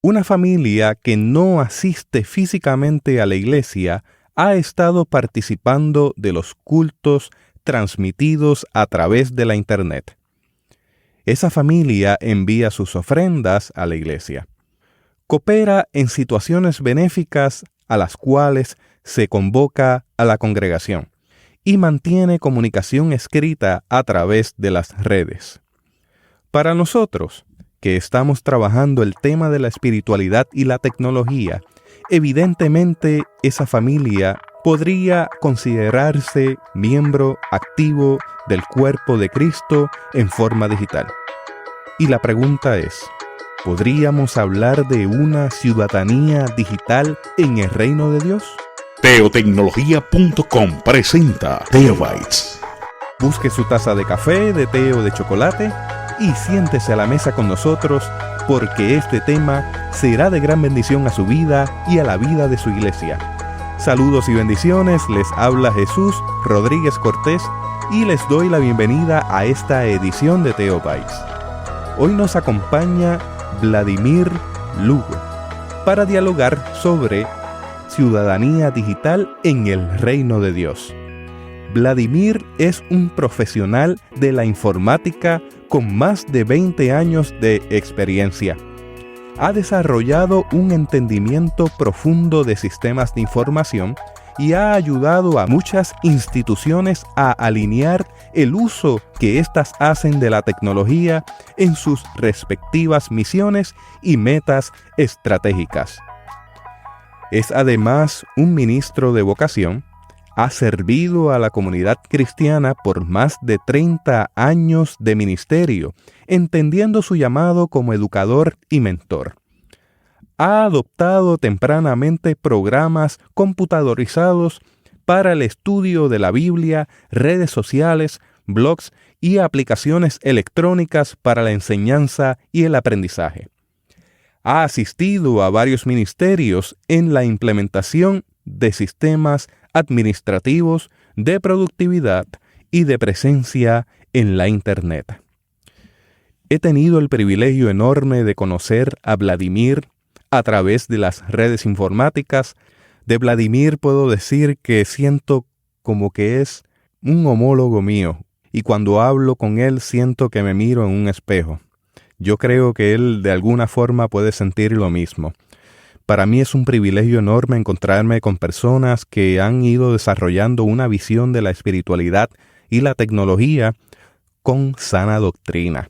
Una familia que no asiste físicamente a la iglesia ha estado participando de los cultos transmitidos a través de la Internet. Esa familia envía sus ofrendas a la iglesia. Coopera en situaciones benéficas a las cuales se convoca a la congregación y mantiene comunicación escrita a través de las redes. Para nosotros, que estamos trabajando el tema de la espiritualidad y la tecnología, evidentemente esa familia podría considerarse miembro activo del cuerpo de Cristo en forma digital. Y la pregunta es, ¿podríamos hablar de una ciudadanía digital en el reino de Dios? Teotecnología.com presenta Teobytes. Busque su taza de café, de té o de chocolate y siéntese a la mesa con nosotros, porque este tema será de gran bendición a su vida y a la vida de su iglesia. Saludos y bendiciones, les habla Jesús Rodríguez Cortés y les doy la bienvenida a esta edición de Teobytes. Hoy nos acompaña Vladimir Lugo para dialogar sobre ciudadanía digital en el reino de Dios. Vladimir es un profesional de la informática con más de 20 años de experiencia. Ha desarrollado un entendimiento profundo de sistemas de información y ha ayudado a muchas instituciones a alinear el uso que éstas hacen de la tecnología en sus respectivas misiones y metas estratégicas. Es además un ministro de vocación. Ha servido a la comunidad cristiana por más de 30 años de ministerio, entendiendo su llamado como educador y mentor. Ha adoptado tempranamente programas computadorizados para el estudio de la Biblia, redes sociales, blogs y aplicaciones electrónicas para la enseñanza y el aprendizaje. Ha asistido a varios ministerios en la implementación de sistemas administrativos, de productividad y de presencia en la Internet. He tenido el privilegio enorme de conocer a Vladimir a través de las redes informáticas. De Vladimir puedo decir que siento como que es un homólogo mío, y cuando hablo con él siento que me miro en un espejo. Yo creo que él de alguna forma puede sentir lo mismo. Para mí es un privilegio enorme encontrarme con personas que han ido desarrollando una visión de la espiritualidad y la tecnología con sana doctrina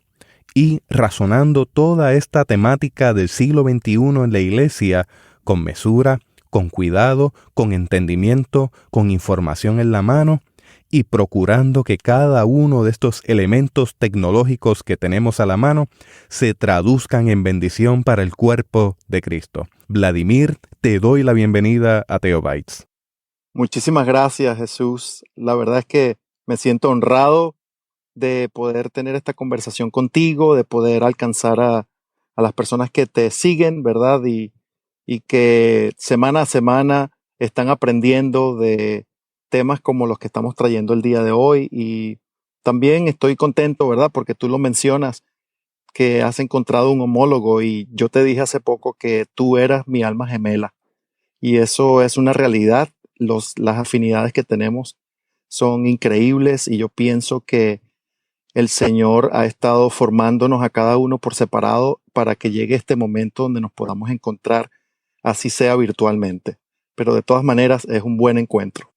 y razonando toda esta temática del siglo XXI en la iglesia con mesura, con cuidado, con entendimiento, con información en la mano y procurando que cada uno de estos elementos tecnológicos que tenemos a la mano se traduzcan en bendición para el cuerpo de Cristo. Vladimir, te doy la bienvenida a Teobytes. Muchísimas gracias, Jesús. La verdad es que me siento honrado de poder tener esta conversación contigo, de poder alcanzar a las personas que te siguen, ¿verdad? Y que semana a semana están aprendiendo de temas como los que estamos trayendo el día de hoy. Y también estoy contento, ¿verdad? Porque tú lo mencionas, que has encontrado un homólogo, y yo te dije hace poco que tú eras mi alma gemela, y eso es una realidad. Las afinidades que tenemos son increíbles, y yo pienso que el Señor ha estado formándonos a cada uno por separado para que llegue este momento donde nos podamos encontrar, así sea virtualmente, pero de todas maneras es un buen encuentro.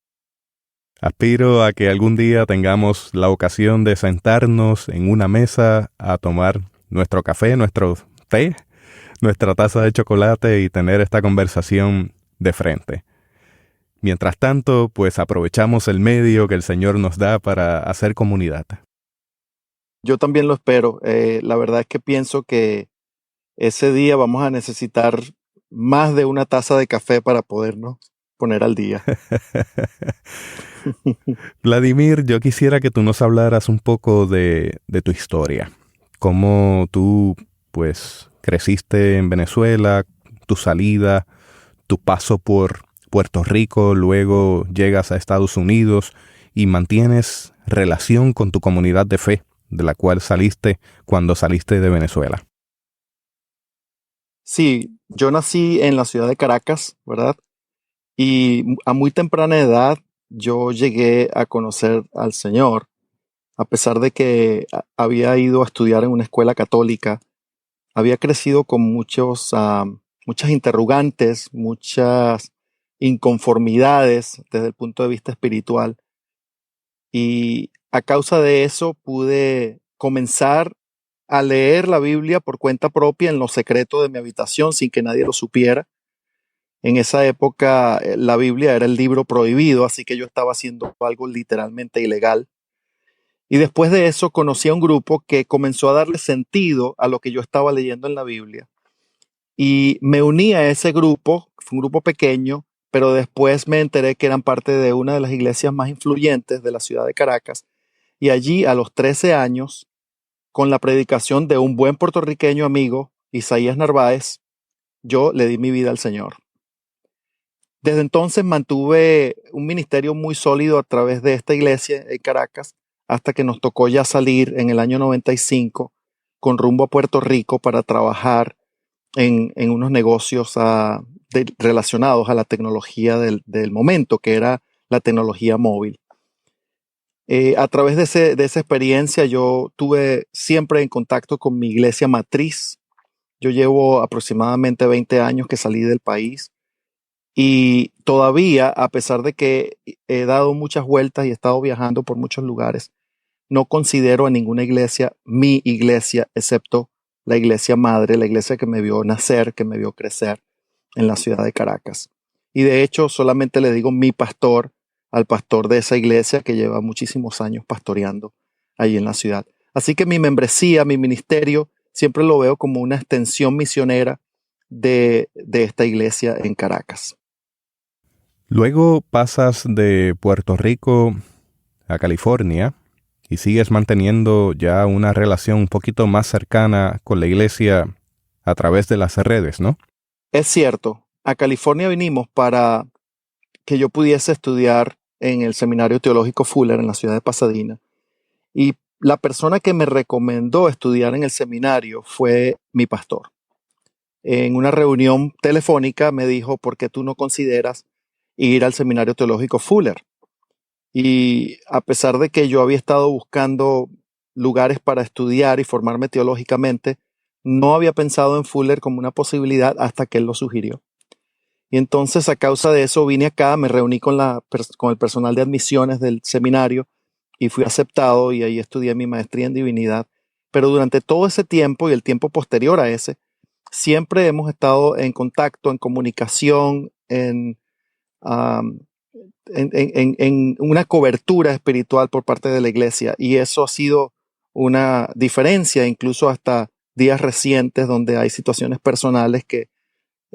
Aspiro a que algún día tengamos la ocasión de sentarnos en una mesa a tomar nuestro café, nuestro té, nuestra taza de chocolate y tener esta conversación de frente. Mientras tanto, pues aprovechamos el medio que el Señor nos da para hacer comunidad. Yo también lo espero. La verdad es que pienso que ese día vamos a necesitar más de una taza de café para podernos poner al día. Vladimir, yo quisiera que tú nos hablaras un poco de tu historia. Cómo tú, pues, creciste en Venezuela, tu salida, tu paso por Puerto Rico, luego llegas a Estados Unidos y mantienes relación con tu comunidad de fe, de la cual saliste cuando saliste de Venezuela. Sí, yo nací en la ciudad de Caracas, ¿verdad? Y a muy temprana edad yo llegué a conocer al Señor, a pesar de que había ido a estudiar en una escuela católica. Había crecido con muchas interrogantes, muchas inconformidades desde el punto de vista espiritual. Y a causa de eso pude comenzar a leer la Biblia por cuenta propia en lo secreto de mi habitación sin que nadie lo supiera. En esa época la Biblia era el libro prohibido, así que yo estaba haciendo algo literalmente ilegal. Y después de eso conocí a un grupo que comenzó a darle sentido a lo que yo estaba leyendo en la Biblia. Y me uní a ese grupo, fue un grupo pequeño, pero después me enteré que eran parte de una de las iglesias más influyentes de la ciudad de Caracas. Y allí, a los 13 años, con la predicación de un buen puertorriqueño amigo, Isaías Narváez, yo le di mi vida al Señor. Desde entonces mantuve un ministerio muy sólido a través de esta iglesia en Caracas, hasta que nos tocó ya salir en el año 95 con rumbo a Puerto Rico para trabajar en unos negocios relacionados a la tecnología del momento, que era la tecnología móvil. A través de esa experiencia yo tuve siempre en contacto con mi iglesia matriz. Yo llevo aproximadamente 20 años que salí del país y todavía, a pesar de que he dado muchas vueltas y he estado viajando por muchos lugares, no considero a ninguna iglesia mi iglesia, excepto la iglesia madre, la iglesia que me vio nacer, que me vio crecer en la ciudad de Caracas. Y de hecho, solamente le digo mi pastor al pastor de esa iglesia que lleva muchísimos años pastoreando ahí en la ciudad. Así que mi membresía, mi ministerio, siempre lo veo como una extensión misionera de esta iglesia en Caracas. Luego pasas de Puerto Rico a California y sigues manteniendo ya una relación un poquito más cercana con la iglesia a través de las redes, ¿no? Es cierto, a California vinimos para que yo pudiese estudiar en el Seminario Teológico Fuller en la ciudad de Pasadena. Y la persona que me recomendó estudiar en el seminario fue mi pastor. En una reunión telefónica me dijo, ¿por qué tú no consideras ir al Seminario Teológico Fuller? Y a pesar de que yo había estado buscando lugares para estudiar y formarme teológicamente, no había pensado en Fuller como una posibilidad hasta que él lo sugirió. Y entonces, a causa de eso, vine acá, me reuní con el personal de admisiones del seminario y fui aceptado y ahí estudié mi maestría en divinidad. Pero durante todo ese tiempo y el tiempo posterior a ese, siempre hemos estado en contacto, en comunicación, en una cobertura espiritual por parte de la iglesia. Y eso ha sido una diferencia, incluso hasta días recientes, donde hay situaciones personales que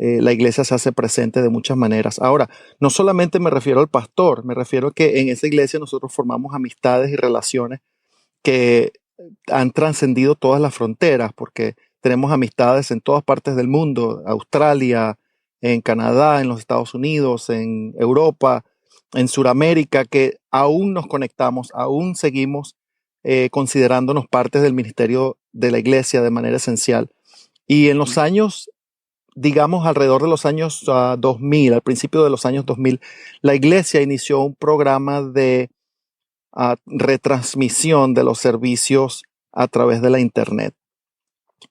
la iglesia se hace presente de muchas maneras. Ahora, no solamente me refiero al pastor, me refiero a que en esa iglesia nosotros formamos amistades y relaciones que han trascendido todas las fronteras, porque tenemos amistades en todas partes del mundo, Australia, en Canadá, en los Estados Unidos, en Europa, en Sudamérica, que aún nos conectamos, aún seguimos considerándonos partes del ministerio de la iglesia de manera esencial. Y en los años, digamos alrededor de los años 2000, al principio de los años 2000, la iglesia inició un programa de retransmisión de los servicios a través de la internet.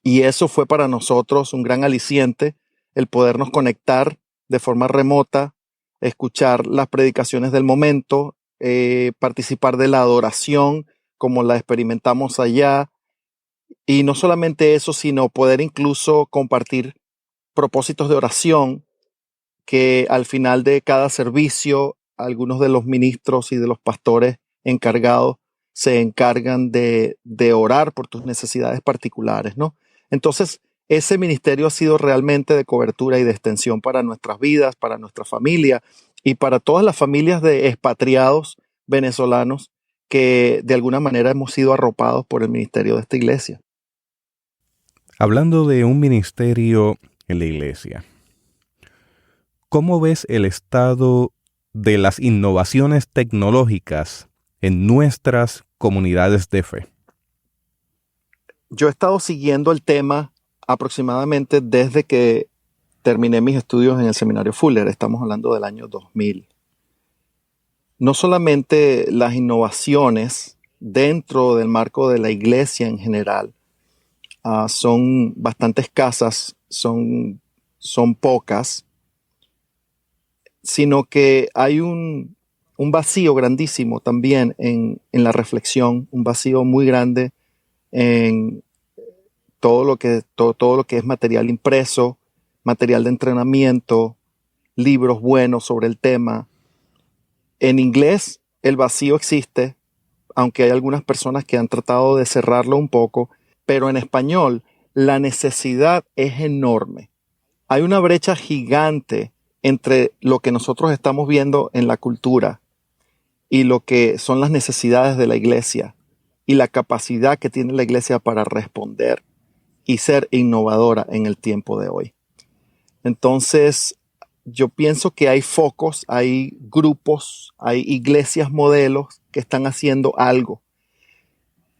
Y eso fue para nosotros un gran aliciente, el podernos conectar de forma remota, escuchar las predicaciones del momento, participar de la adoración como la experimentamos allá. Y no solamente eso, sino poder incluso compartir propósitos de oración que al final de cada servicio, algunos de los ministros y de los pastores encargados se encargan de orar por tus necesidades particulares, ¿no? Entonces, ese ministerio ha sido realmente de cobertura y de extensión para nuestras vidas, para nuestra familia y para todas las familias de expatriados venezolanos que de alguna manera hemos sido arropados por el ministerio de esta iglesia. Hablando de un ministerio en la iglesia, ¿cómo ves el estado de las innovaciones tecnológicas en nuestras comunidades de fe? Yo he estado siguiendo el tema aproximadamente desde que terminé mis estudios en el seminario Fuller. Estamos hablando del año 2000. No solamente las innovaciones dentro del marco de la iglesia en general son bastante escasas, son pocas, sino que hay un vacío grandísimo también en la reflexión, un vacío muy grande en todo lo que es material impreso, material de entrenamiento, libros buenos sobre el tema. En inglés el vacío existe, aunque hay algunas personas que han tratado de cerrarlo un poco, pero en español la necesidad es enorme. Hay una brecha gigante entre lo que nosotros estamos viendo en la cultura y lo que son las necesidades de la iglesia y la capacidad que tiene la iglesia para responder y ser innovadora en el tiempo de hoy. Entonces, yo pienso que hay focos, hay grupos, hay iglesias modelos que están haciendo algo.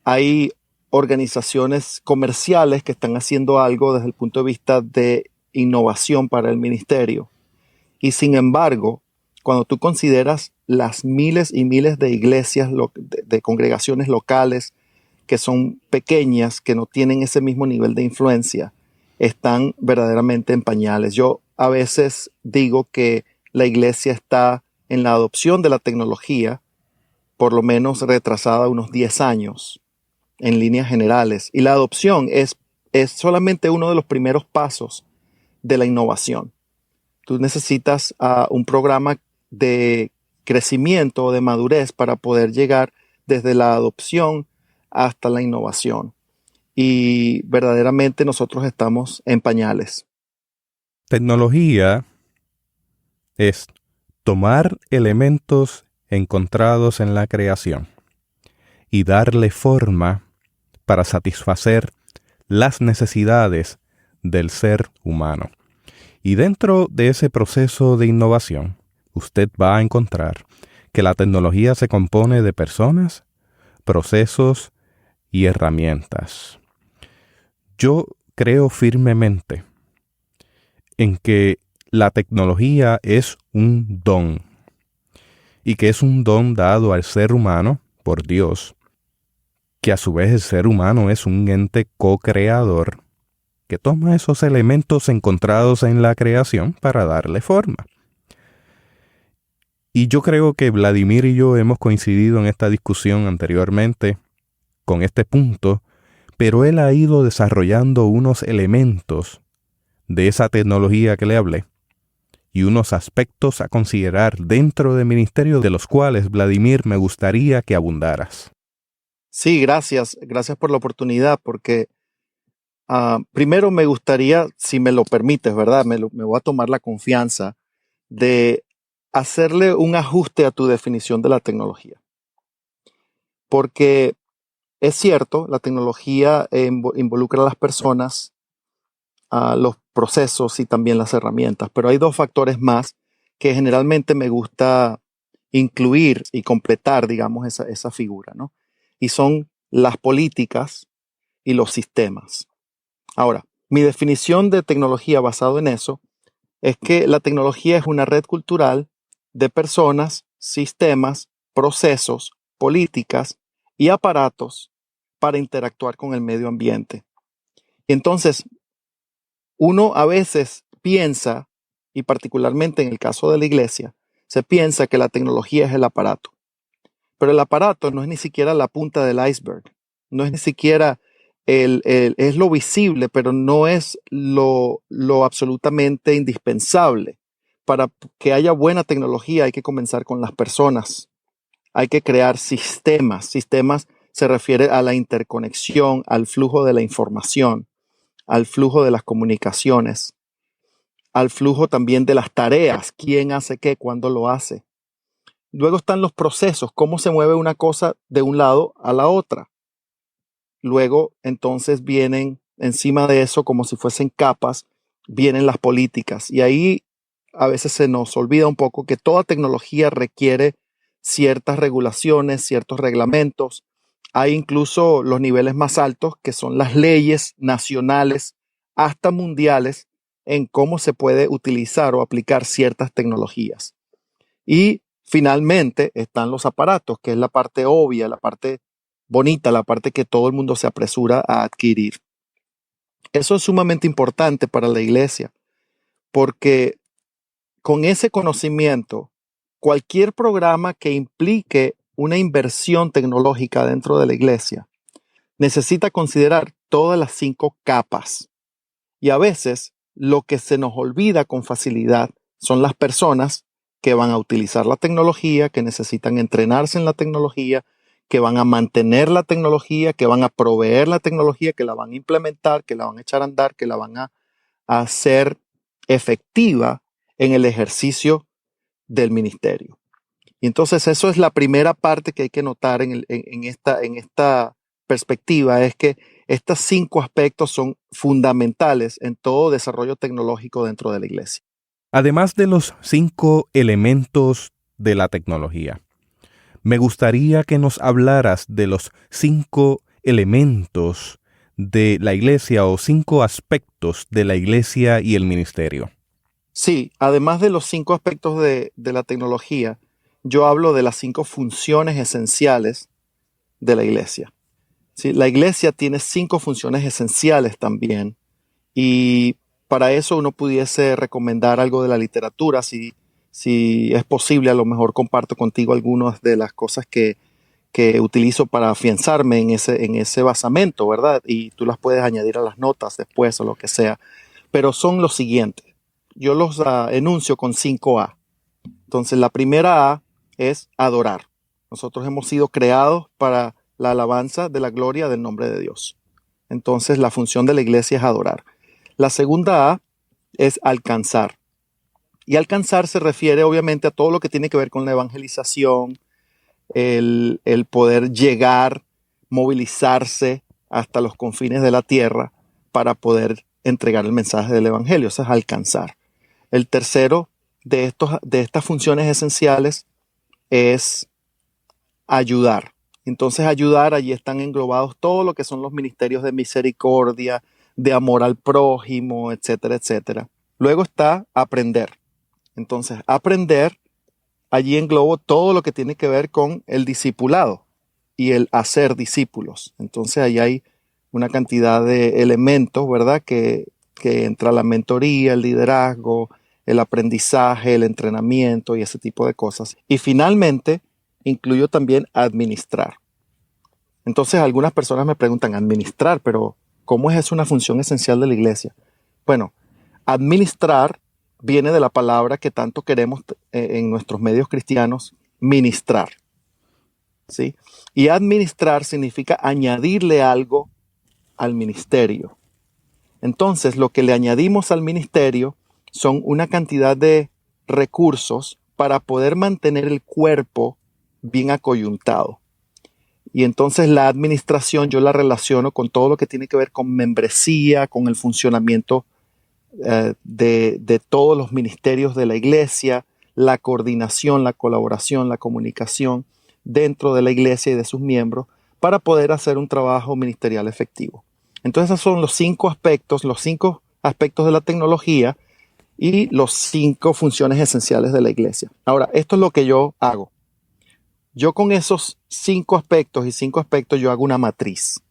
Hay organizaciones comerciales que están haciendo algo desde el punto de vista de innovación para el ministerio. Y sin embargo, cuando tú consideras las miles y miles de iglesias, de congregaciones locales que son pequeñas, que no tienen ese mismo nivel de influencia, están verdaderamente en pañales. Yo a veces digo que la iglesia está en la adopción de la tecnología, por lo menos retrasada unos 10 años en líneas generales. Y la adopción es solamente uno de los primeros pasos de la innovación. Tú necesitas un programa de crecimiento, de madurez para poder llegar desde la adopción hasta la innovación. Y verdaderamente nosotros estamos en pañales. Tecnología es tomar elementos encontrados en la creación y darle forma para satisfacer las necesidades del ser humano. Y dentro de ese proceso de innovación, usted va a encontrar que la tecnología se compone de personas, procesos y herramientas. Yo creo firmemente en que la tecnología es un don y que es un don dado al ser humano por Dios, que a su vez el ser humano es un ente co-creador que toma esos elementos encontrados en la creación para darle forma. Y yo creo que Vladimir y yo hemos coincidido en esta discusión anteriormente con este punto, pero él ha ido desarrollando unos elementos de esa tecnología que le hablé y unos aspectos a considerar dentro del ministerio de los cuales, Vladimir, me gustaría que abundaras. Sí, gracias. Gracias por la oportunidad, porque primero me gustaría, si me lo permites, ¿verdad? Me voy a tomar la confianza de hacerle un ajuste a tu definición de la tecnología. Porque es cierto, la tecnología involucra a las personas, a los procesos y también las herramientas, pero hay dos factores más que generalmente me gusta incluir y completar, digamos, esa figura, ¿no? Y son las políticas y los sistemas. Ahora, mi definición de tecnología basado en eso es que la tecnología es una red cultural de personas, sistemas, procesos, políticas y aparatos para interactuar con el medio ambiente. Y entonces, uno a veces piensa, y particularmente en el caso de la iglesia, se piensa que la tecnología es el aparato. Pero el aparato no es ni siquiera la punta del iceberg, no es ni siquiera es lo visible, pero no es lo absolutamente indispensable. Para que haya buena tecnología hay que comenzar con las personas. Hay que crear sistemas. Sistemas se refiere a la interconexión, al flujo de la información, al flujo de las comunicaciones, al flujo también de las tareas, quién hace qué, cuándo lo hace. Luego están los procesos, cómo se mueve una cosa de un lado a la otra. Luego, entonces, vienen encima de eso, como si fuesen capas, vienen las políticas. Y ahí a veces se nos olvida un poco que toda tecnología requiere ciertas regulaciones, ciertos reglamentos. Hay incluso los niveles más altos, que son las leyes nacionales hasta mundiales en cómo se puede utilizar o aplicar ciertas tecnologías. Y finalmente están los aparatos, que es la parte obvia, la parte bonita, la parte que todo el mundo se apresura a adquirir. Eso es sumamente importante para la iglesia, porque con ese conocimiento, cualquier programa que implique una inversión tecnológica dentro de la iglesia necesita considerar todas las 5 capas. Y a veces lo que se nos olvida con facilidad son las personas que van a utilizar la tecnología, que necesitan entrenarse en la tecnología, que van a mantener la tecnología, que van a proveer la tecnología, que la van a implementar, que la van a echar a andar, que la van a hacer efectiva en el ejercicio del ministerio. Y entonces eso es la primera parte que hay que notar en esta perspectiva, es que estos 5 aspectos son fundamentales en todo desarrollo tecnológico dentro de la iglesia. Además de los 5 elementos de la tecnología, me gustaría que nos hablaras de los 5 elementos de la iglesia o 5 aspectos de la iglesia y el ministerio. Sí, además de los 5 aspectos de la tecnología, yo hablo de las 5 funciones esenciales de la iglesia. ¿Sí? La iglesia tiene 5 funciones esenciales también, y para eso uno pudiese recomendar algo de la literatura. Si es posible, a lo mejor comparto contigo algunas de las cosas que utilizo para afianzarme en ese basamento, ¿verdad? Y tú las puedes añadir a las notas después o lo que sea. Pero son los siguientes. Yo los enuncio con 5A. Entonces, la primera A es adorar. Nosotros hemos sido creados para la alabanza de la gloria del nombre de Dios. Entonces, la función de la iglesia es adorar. La segunda A es alcanzar. Y alcanzar se refiere obviamente a todo lo que tiene que ver con la evangelización, el poder llegar, movilizarse hasta los confines de la tierra para poder entregar el mensaje del evangelio. Eso es alcanzar. El tercero de estas funciones esenciales es ayudar. Entonces, ayudar, allí están englobados todo lo que son los ministerios de misericordia, de amor al prójimo, etcétera, etcétera. Luego está aprender. Entonces, aprender, allí englobo todo lo que tiene que ver con el discipulado y el hacer discípulos. Entonces, ahí hay una cantidad de elementos, ¿verdad? Que entra la mentoría, el liderazgo, el aprendizaje, el entrenamiento y ese tipo de cosas. Y finalmente, incluyo también administrar. Entonces, algunas personas me preguntan, administrar, pero ¿cómo es una función esencial de la iglesia? Bueno, administrar viene de la palabra que tanto queremos en nuestros medios cristianos, ministrar. ¿Sí? Y administrar significa añadirle algo al ministerio. Entonces, lo que le añadimos al ministerio son una cantidad de recursos para poder mantener el cuerpo bien acoyuntado. Y entonces la administración yo la relaciono con todo lo que tiene que ver con membresía, con el funcionamiento de todos los ministerios de la iglesia, la coordinación, la colaboración, la comunicación dentro de la iglesia y de sus miembros para poder hacer un trabajo ministerial efectivo. Entonces esos son los 5 aspectos de la tecnología y los 5 funciones esenciales de la iglesia. Ahora, esto es lo que yo hago. Yo con esos 5 aspectos yo hago una matriz.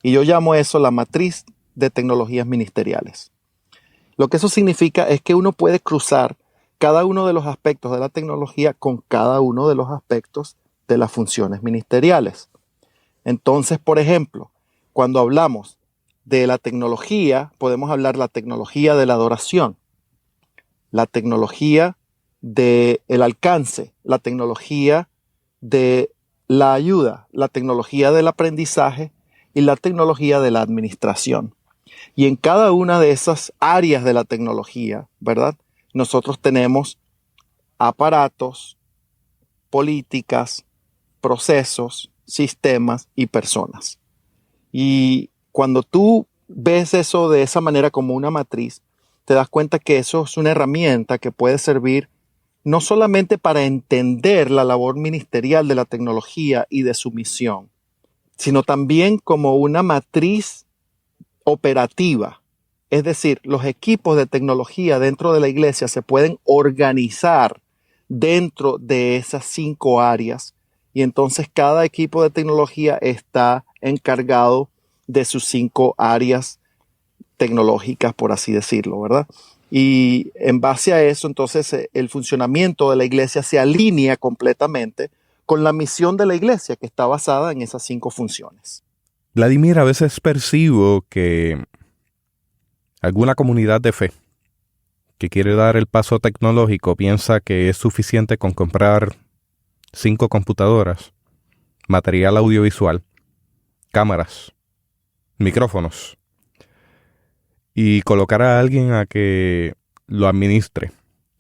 Y yo llamo eso la matriz de tecnologías ministeriales. Lo que eso significa es que uno puede cruzar cada uno de los aspectos de la tecnología con cada uno de los aspectos de las funciones ministeriales. Entonces, por ejemplo, cuando hablamos de la tecnología, podemos hablar de la tecnología de la adoración, la tecnología del alcance, la tecnología de la ayuda, la tecnología del aprendizaje y la tecnología de la administración. Y en cada una de esas áreas de la tecnología, ¿verdad? Nosotros tenemos aparatos, políticas, procesos, sistemas y personas. Y cuando tú ves eso de esa manera como una matriz, te das cuenta que eso es una herramienta que puede servir no solamente para entender la labor ministerial de la tecnología y de su misión, sino también como una matriz operativa Es decir, los equipos de tecnología dentro de la iglesia se pueden organizar dentro de esas 5 áreas y entonces cada equipo de tecnología está encargado de sus 5 áreas tecnológicas, por así decirlo, ¿verdad? Y en base a eso, entonces, el funcionamiento de la iglesia se alinea completamente con la misión de la iglesia, que está basada en esas 5 funciones. Vladimir, a veces percibo que alguna comunidad de fe que quiere dar el paso tecnológico piensa que es suficiente con comprar 5 computadoras, material audiovisual, cámaras, micrófonos y colocar a alguien a que lo administre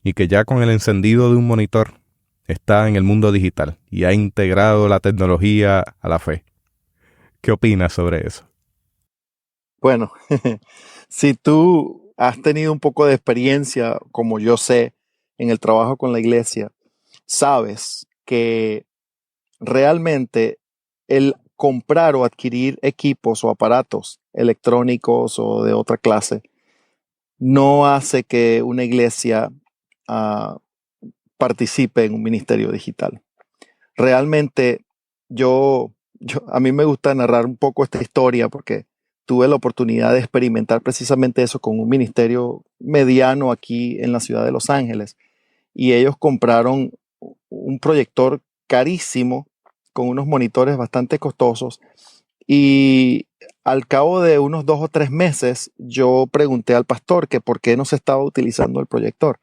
y que ya con el encendido de un monitor está en el mundo digital y ha integrado la tecnología a la fe. ¿Qué opinas sobre eso? Bueno, si tú has tenido un poco de experiencia, como yo sé, en el trabajo con la iglesia, sabes que realmente el comprar o adquirir equipos o aparatos electrónicos o de otra clase no hace que una iglesia participe en un ministerio digital. Realmente a mí me gusta narrar un poco esta historia porque tuve la oportunidad de experimentar precisamente eso con un ministerio mediano aquí en la ciudad de Los Ángeles. Y ellos compraron un proyector carísimo con unos monitores bastante costosos. Y al cabo de unos 2 o 3 meses, yo pregunté al pastor que por qué no se estaba utilizando el proyector.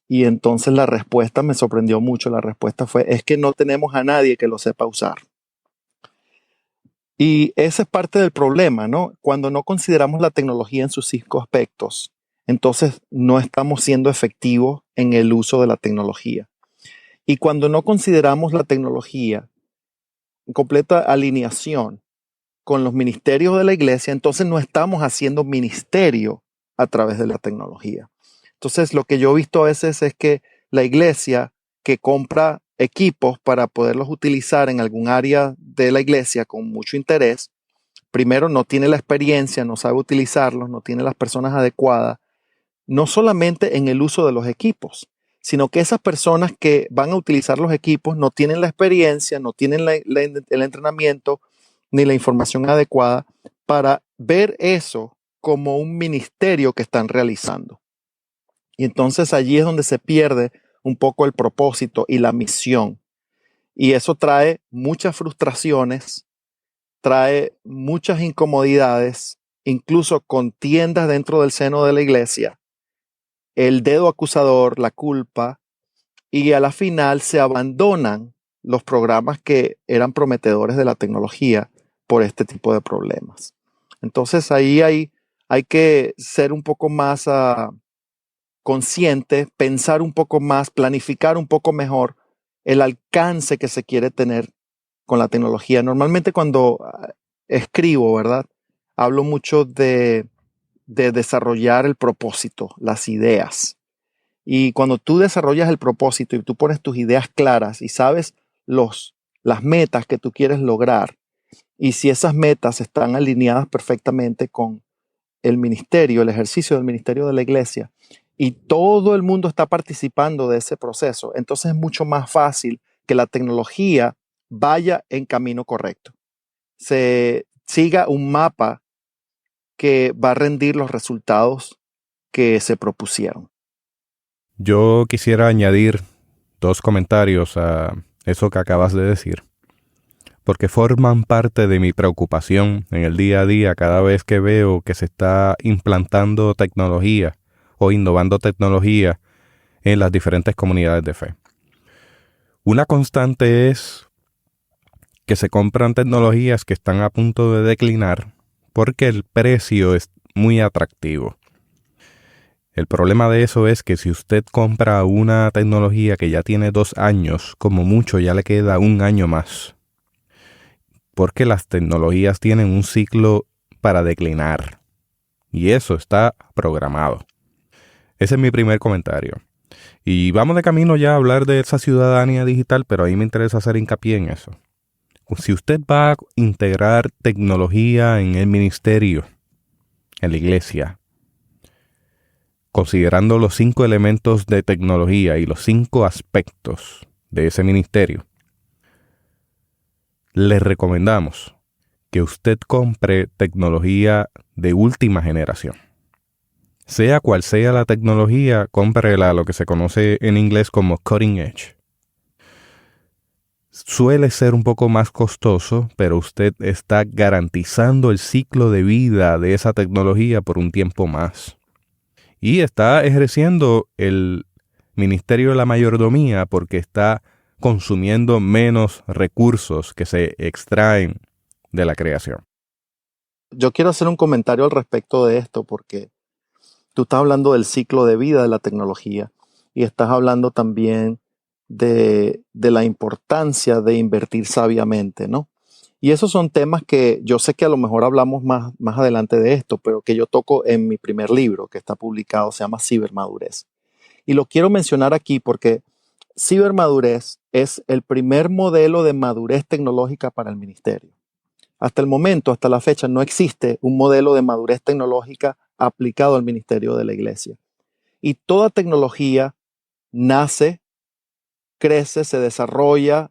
Y entonces la respuesta me sorprendió mucho. La respuesta fue, es que no tenemos a nadie que lo sepa usar. Y ese es parte del problema, ¿no? Cuando no consideramos la tecnología en sus 5 aspectos, entonces no estamos siendo efectivos en el uso de la tecnología. Y cuando no consideramos la tecnología en completa alineación con los ministerios de la iglesia, entonces no estamos haciendo ministerio a través de la tecnología. Entonces, lo que yo he visto a veces es que la iglesia que compra equipos para poderlos utilizar en algún área de la iglesia con mucho interés, primero no tiene la experiencia, no sabe utilizarlos, no tiene las personas adecuadas, no solamente en el uso de los equipos, sino que esas personas que van a utilizar los equipos no tienen la experiencia, no tienen el entrenamiento ni la información adecuada para ver eso como un ministerio que están realizando. Y entonces allí es donde se pierde un poco el propósito y la misión. Y eso trae muchas frustraciones, trae muchas incomodidades, incluso contiendas dentro del seno de la iglesia, el dedo acusador, la culpa, y a la final se abandonan los programas que eran prometedores de la tecnología por este tipo de problemas. Entonces ahí hay que ser un poco más consciente, pensar un poco más, planificar un poco mejor el alcance que se quiere tener con la tecnología. Normalmente cuando escribo, ¿verdad? Hablo mucho de desarrollar el propósito, las ideas. Y cuando tú desarrollas el propósito y tú pones tus ideas claras y sabes las metas que tú quieres lograr, y si esas metas están alineadas perfectamente con el ministerio, el ejercicio del ministerio de la iglesia, y todo el mundo está participando de ese proceso, entonces es mucho más fácil que la tecnología vaya en camino correcto. Se siga un mapa que va a rendir los resultados que se propusieron. Yo quisiera añadir 2 comentarios a eso que acabas de decir, porque forman parte de mi preocupación en el día a día cada vez que veo que se está implantando tecnología o innovando tecnología en las diferentes comunidades de fe. Una constante es que se compran tecnologías que están a punto de declinar porque el precio es muy atractivo. El problema de eso es que si usted compra una tecnología que ya tiene 2 años, como mucho ya le queda 1 año más. Porque las tecnologías tienen un ciclo para declinar. Y eso está programado. Ese es mi primer comentario. Y vamos de camino ya a hablar de esa ciudadanía digital, pero ahí me interesa hacer hincapié en eso. Si usted va a integrar tecnología en el ministerio, en la iglesia, considerando los 5 elementos de tecnología y los 5 aspectos de ese ministerio, le recomendamos que usted compre tecnología de última generación. Sea cual sea la tecnología, cómprela lo que se conoce en inglés como cutting edge. Suele ser un poco más costoso, pero usted está garantizando el ciclo de vida de esa tecnología por un tiempo más. Y está ejerciendo el ministerio de la mayordomía porque está consumiendo menos recursos que se extraen de la creación. Yo quiero hacer un comentario al respecto de esto porque tú estás hablando del ciclo de vida de la tecnología y estás hablando también de la importancia de invertir sabiamente, ¿no? Y esos son temas que yo sé que a lo mejor hablamos más adelante de esto, pero que yo toco en mi primer libro que está publicado, se llama Cibermadurez. Y lo quiero mencionar aquí porque cibermadurez es el primer modelo de madurez tecnológica para el ministerio. Hasta el momento, hasta la fecha, no existe un modelo de madurez tecnológica aplicado al ministerio de la iglesia. Y toda tecnología nace, crece, se desarrolla,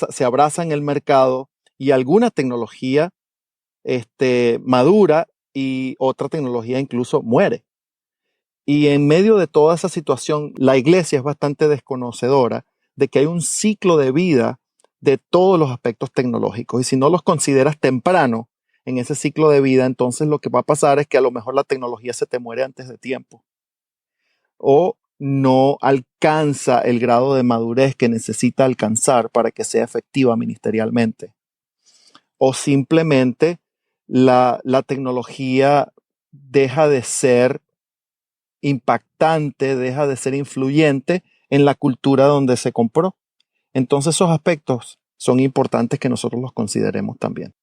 se abraza en el mercado y alguna tecnología madura y otra tecnología incluso muere. Y en medio de toda esa situación, la iglesia es bastante desconocedora de que hay un ciclo de vida de todos los aspectos tecnológicos. Y si no los consideras temprano en ese ciclo de vida, entonces lo que va a pasar es que a lo mejor la tecnología se te muere antes de tiempo. O no alcanza el grado de madurez que necesita alcanzar para que sea efectiva ministerialmente. O simplemente la tecnología deja de ser impactante, deja de ser influyente en la cultura donde se compró. Entonces esos aspectos son importantes que nosotros los consideremos también.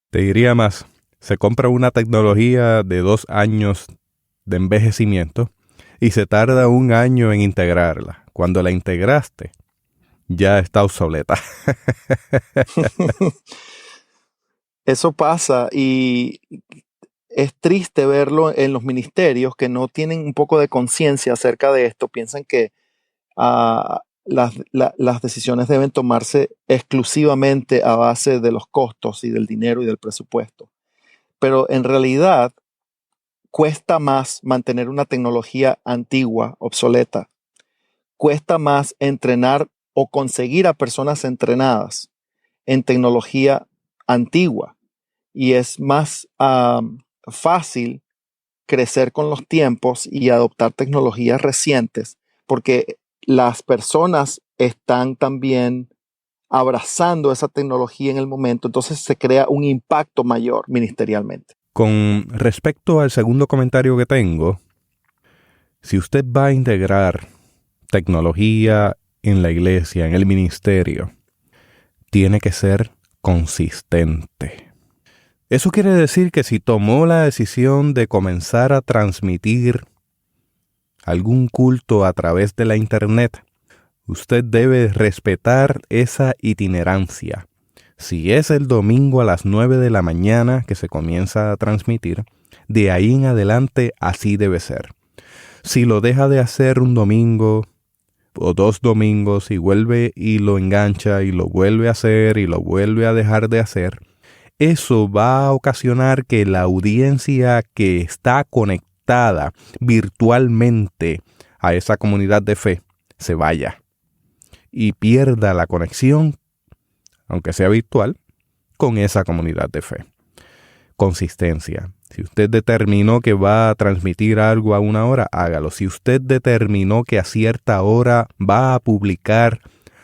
Te diría más, se compra una tecnología de 2 años de envejecimiento y se tarda 1 año en integrarla. Cuando la integraste, ya está obsoleta. Eso pasa y es triste verlo en los ministerios que no tienen un poco de conciencia acerca de esto. Piensan que las decisiones deben tomarse exclusivamente a base de los costos y del dinero y del presupuesto. Pero en realidad cuesta más mantener una tecnología antigua, obsoleta. Cuesta más entrenar o conseguir a personas entrenadas en tecnología antigua. Y es más fácil crecer con los tiempos y adoptar tecnologías recientes porque las personas están también abrazando esa tecnología en el momento, entonces se crea un impacto mayor ministerialmente. Con respecto al segundo comentario que tengo, si usted va a integrar tecnología en la iglesia, en el ministerio, tiene que ser consistente. Eso quiere decir que si tomó la decisión de comenzar a transmitir algún culto a través de la internet, usted debe respetar esa itinerancia. Si es el domingo a las 9 de la mañana que se comienza a transmitir, de ahí en adelante así debe ser. Si lo deja de hacer un domingo o 2 domingos y vuelve y lo engancha y lo vuelve a hacer y lo vuelve a dejar de hacer, eso va a ocasionar que la audiencia que está conectada virtualmente a esa comunidad de fe se vaya y pierda la conexión, aunque sea virtual, con esa comunidad de fe. Consistencia. Si usted determinó que va a transmitir algo a 1 hora, hágalo. Si usted determinó que a cierta hora va a publicar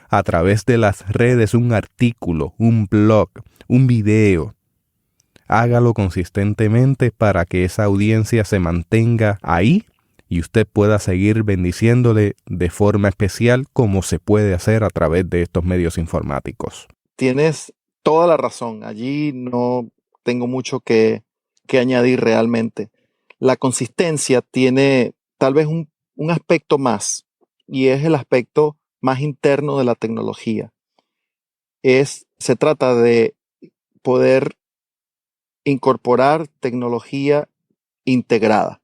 a través de las redes un artículo, un blog, un video, hágalo consistentemente para que esa audiencia se mantenga ahí y usted pueda seguir bendiciéndole de forma especial como se puede hacer a través de estos medios informáticos. Tienes toda la razón. Allí no tengo mucho que añadir realmente. La consistencia tiene tal vez un aspecto más y es el aspecto más interno de la tecnología. Se trata de poder incorporar tecnología integrada.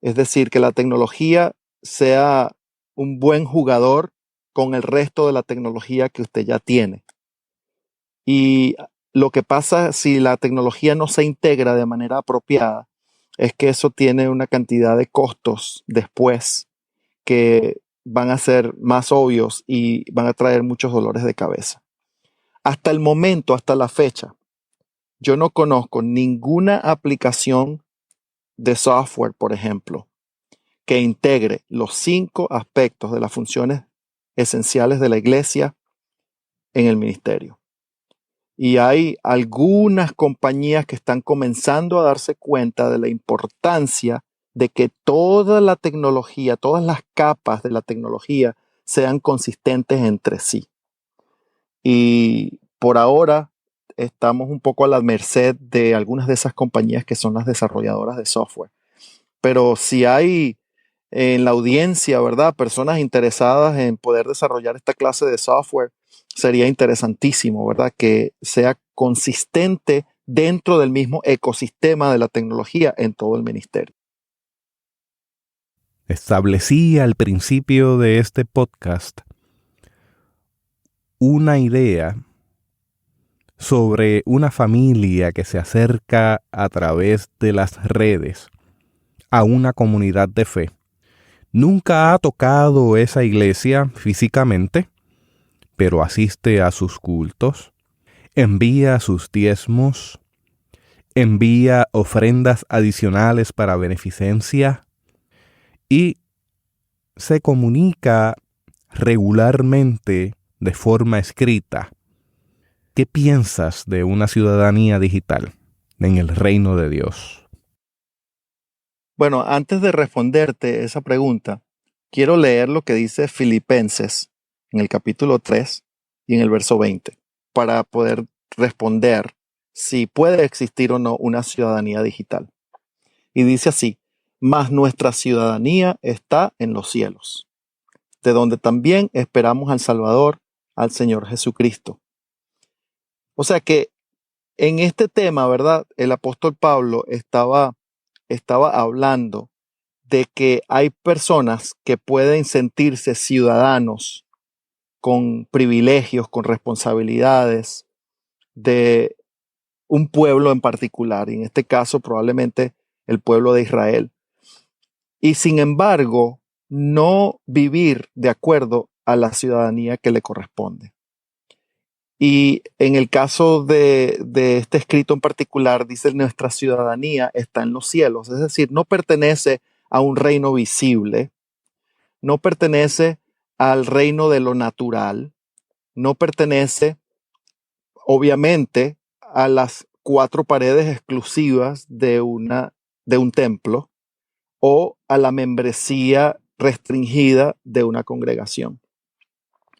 Es decir, que la tecnología sea un buen jugador con el resto de la tecnología que usted ya tiene. Y lo que pasa si la tecnología no se integra de manera apropiada es que eso tiene una cantidad de costos después que van a ser más obvios y van a traer muchos dolores de cabeza. Hasta el momento, hasta la fecha, yo no conozco ninguna aplicación de software, por ejemplo, que integre los 5 aspectos de las funciones esenciales de la iglesia en el ministerio. Y hay algunas compañías que están comenzando a darse cuenta de la importancia de que toda la tecnología, todas las capas de la tecnología sean consistentes entre sí. Y por ahora estamos un poco a la merced de algunas de esas compañías que son las desarrolladoras de software. Pero si hay en la audiencia, ¿verdad?, personas interesadas en poder desarrollar esta clase de software, sería interesantísimo, ¿verdad?, que sea consistente dentro del mismo ecosistema de la tecnología en todo el ministerio. Establecí al principio de este podcast una idea sobre una familia que se acerca a través de las redes a una comunidad de fe. Nunca ha tocado esa iglesia físicamente, pero asiste a sus cultos, envía sus diezmos, envía ofrendas adicionales para beneficencia y se comunica regularmente de forma escrita. ¿Qué piensas de una ciudadanía digital en el reino de Dios? Bueno, antes de responderte esa pregunta, quiero leer lo que dice Filipenses en el capítulo 3 y en el verso 20, para poder responder si puede existir o no una ciudadanía digital. Y dice así: mas nuestra ciudadanía está en los cielos, de donde también esperamos al Salvador, al Señor Jesucristo. O sea que en este tema, ¿verdad?, el apóstol Pablo estaba hablando de que hay personas que pueden sentirse ciudadanos con privilegios, con responsabilidades de un pueblo en particular, y en este caso probablemente el pueblo de Israel. Y sin embargo, no vivir de acuerdo a la ciudadanía que le corresponde. Y en el caso de este escrito en particular, dice: nuestra ciudadanía está en los cielos. Es decir, no pertenece a un reino visible, no pertenece al reino de lo natural, no pertenece, obviamente, a las 4 paredes exclusivas de un templo o a la membresía restringida de una congregación.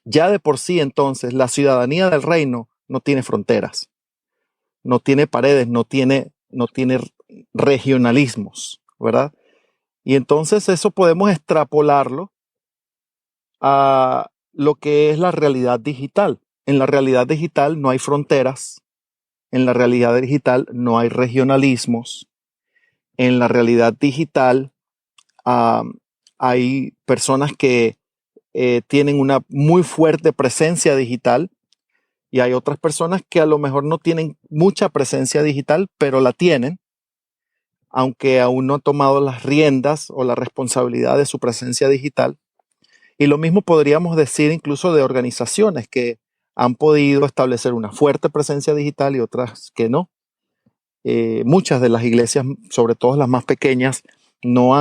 Ya de por sí, entonces, la ciudadanía del reino no tiene fronteras, no tiene paredes, no tiene regionalismos, ¿verdad? Y entonces eso podemos extrapolarlo a lo que es la realidad digital. En la realidad digital no hay fronteras, en la realidad digital no hay regionalismos, en la realidad digital hay personas que tienen una muy fuerte presencia digital y hay otras personas que a lo mejor no tienen mucha presencia digital, pero la tienen, aunque aún no han tomado las riendas o la responsabilidad de su presencia digital. Y lo mismo podríamos decir incluso de organizaciones que han podido establecer una fuerte presencia digital y otras que no. Muchas de las iglesias, sobre todo las más pequeñas, no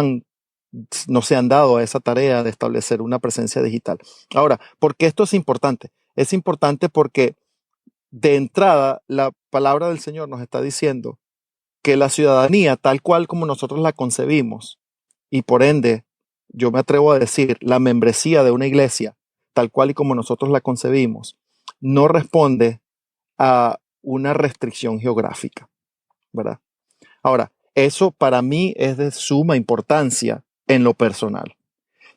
se han dado a esa tarea de establecer una presencia digital. Ahora, ¿por qué esto es importante? Es importante porque de entrada la palabra del Señor nos está diciendo que la ciudadanía, tal cual como nosotros la concebimos, y por ende, yo me atrevo a decir, la membresía de una iglesia, tal cual y como nosotros la concebimos, no responde a una restricción geográfica, ¿verdad? Ahora, eso para mí es de suma importancia en lo personal.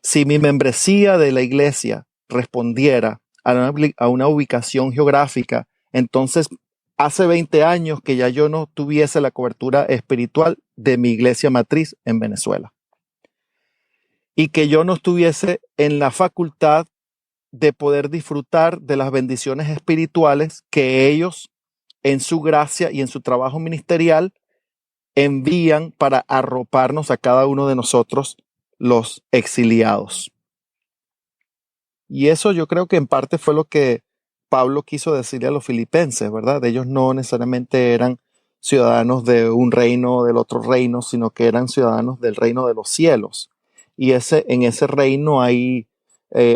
Si mi membresía de la iglesia respondiera a una ubicación geográfica, entonces hace 20 años que ya yo no tuviese la cobertura espiritual de mi iglesia matriz en Venezuela. y que yo no estuviese en la facultad de poder disfrutar de las bendiciones espirituales que ellos en su gracia y en su trabajo ministerial envían para arroparnos a cada uno de nosotros, los exiliados. Y eso yo creo que en parte fue lo que Pablo quiso decirle a los filipenses, ¿verdad? Ellos no necesariamente eran ciudadanos de un reino o del otro reino, sino que eran ciudadanos del reino de los cielos. Y en ese reino hay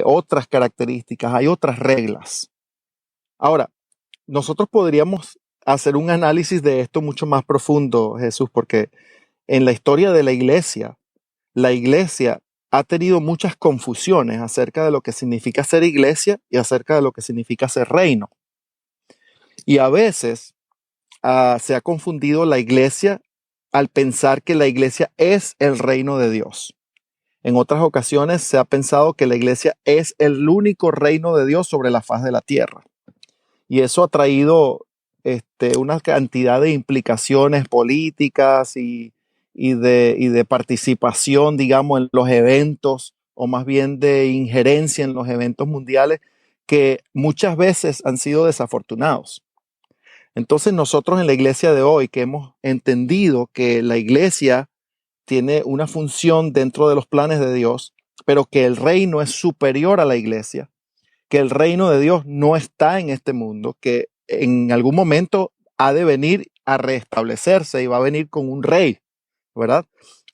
otras características, hay otras reglas. Ahora, nosotros podríamos hacer un análisis de esto mucho más profundo, Jesús, porque en la historia de la iglesia ha tenido muchas confusiones acerca de lo que significa ser iglesia y acerca de lo que significa ser reino. Y a veces se ha confundido la iglesia al pensar que la iglesia es el reino de Dios. En otras ocasiones se ha pensado que la iglesia es el único reino de Dios sobre la faz de la tierra. Y eso ha traído una cantidad de implicaciones políticas y de participación, digamos, en los eventos, o más bien de injerencia en los eventos mundiales, que muchas veces han sido desafortunados. Entonces nosotros en la iglesia de hoy, que hemos entendido que la iglesia tiene una función dentro de los planes de Dios, pero que el reino es superior a la iglesia, que el reino de Dios no está en este mundo, que en algún momento ha de venir a restablecerse y va a venir con un rey, ¿verdad?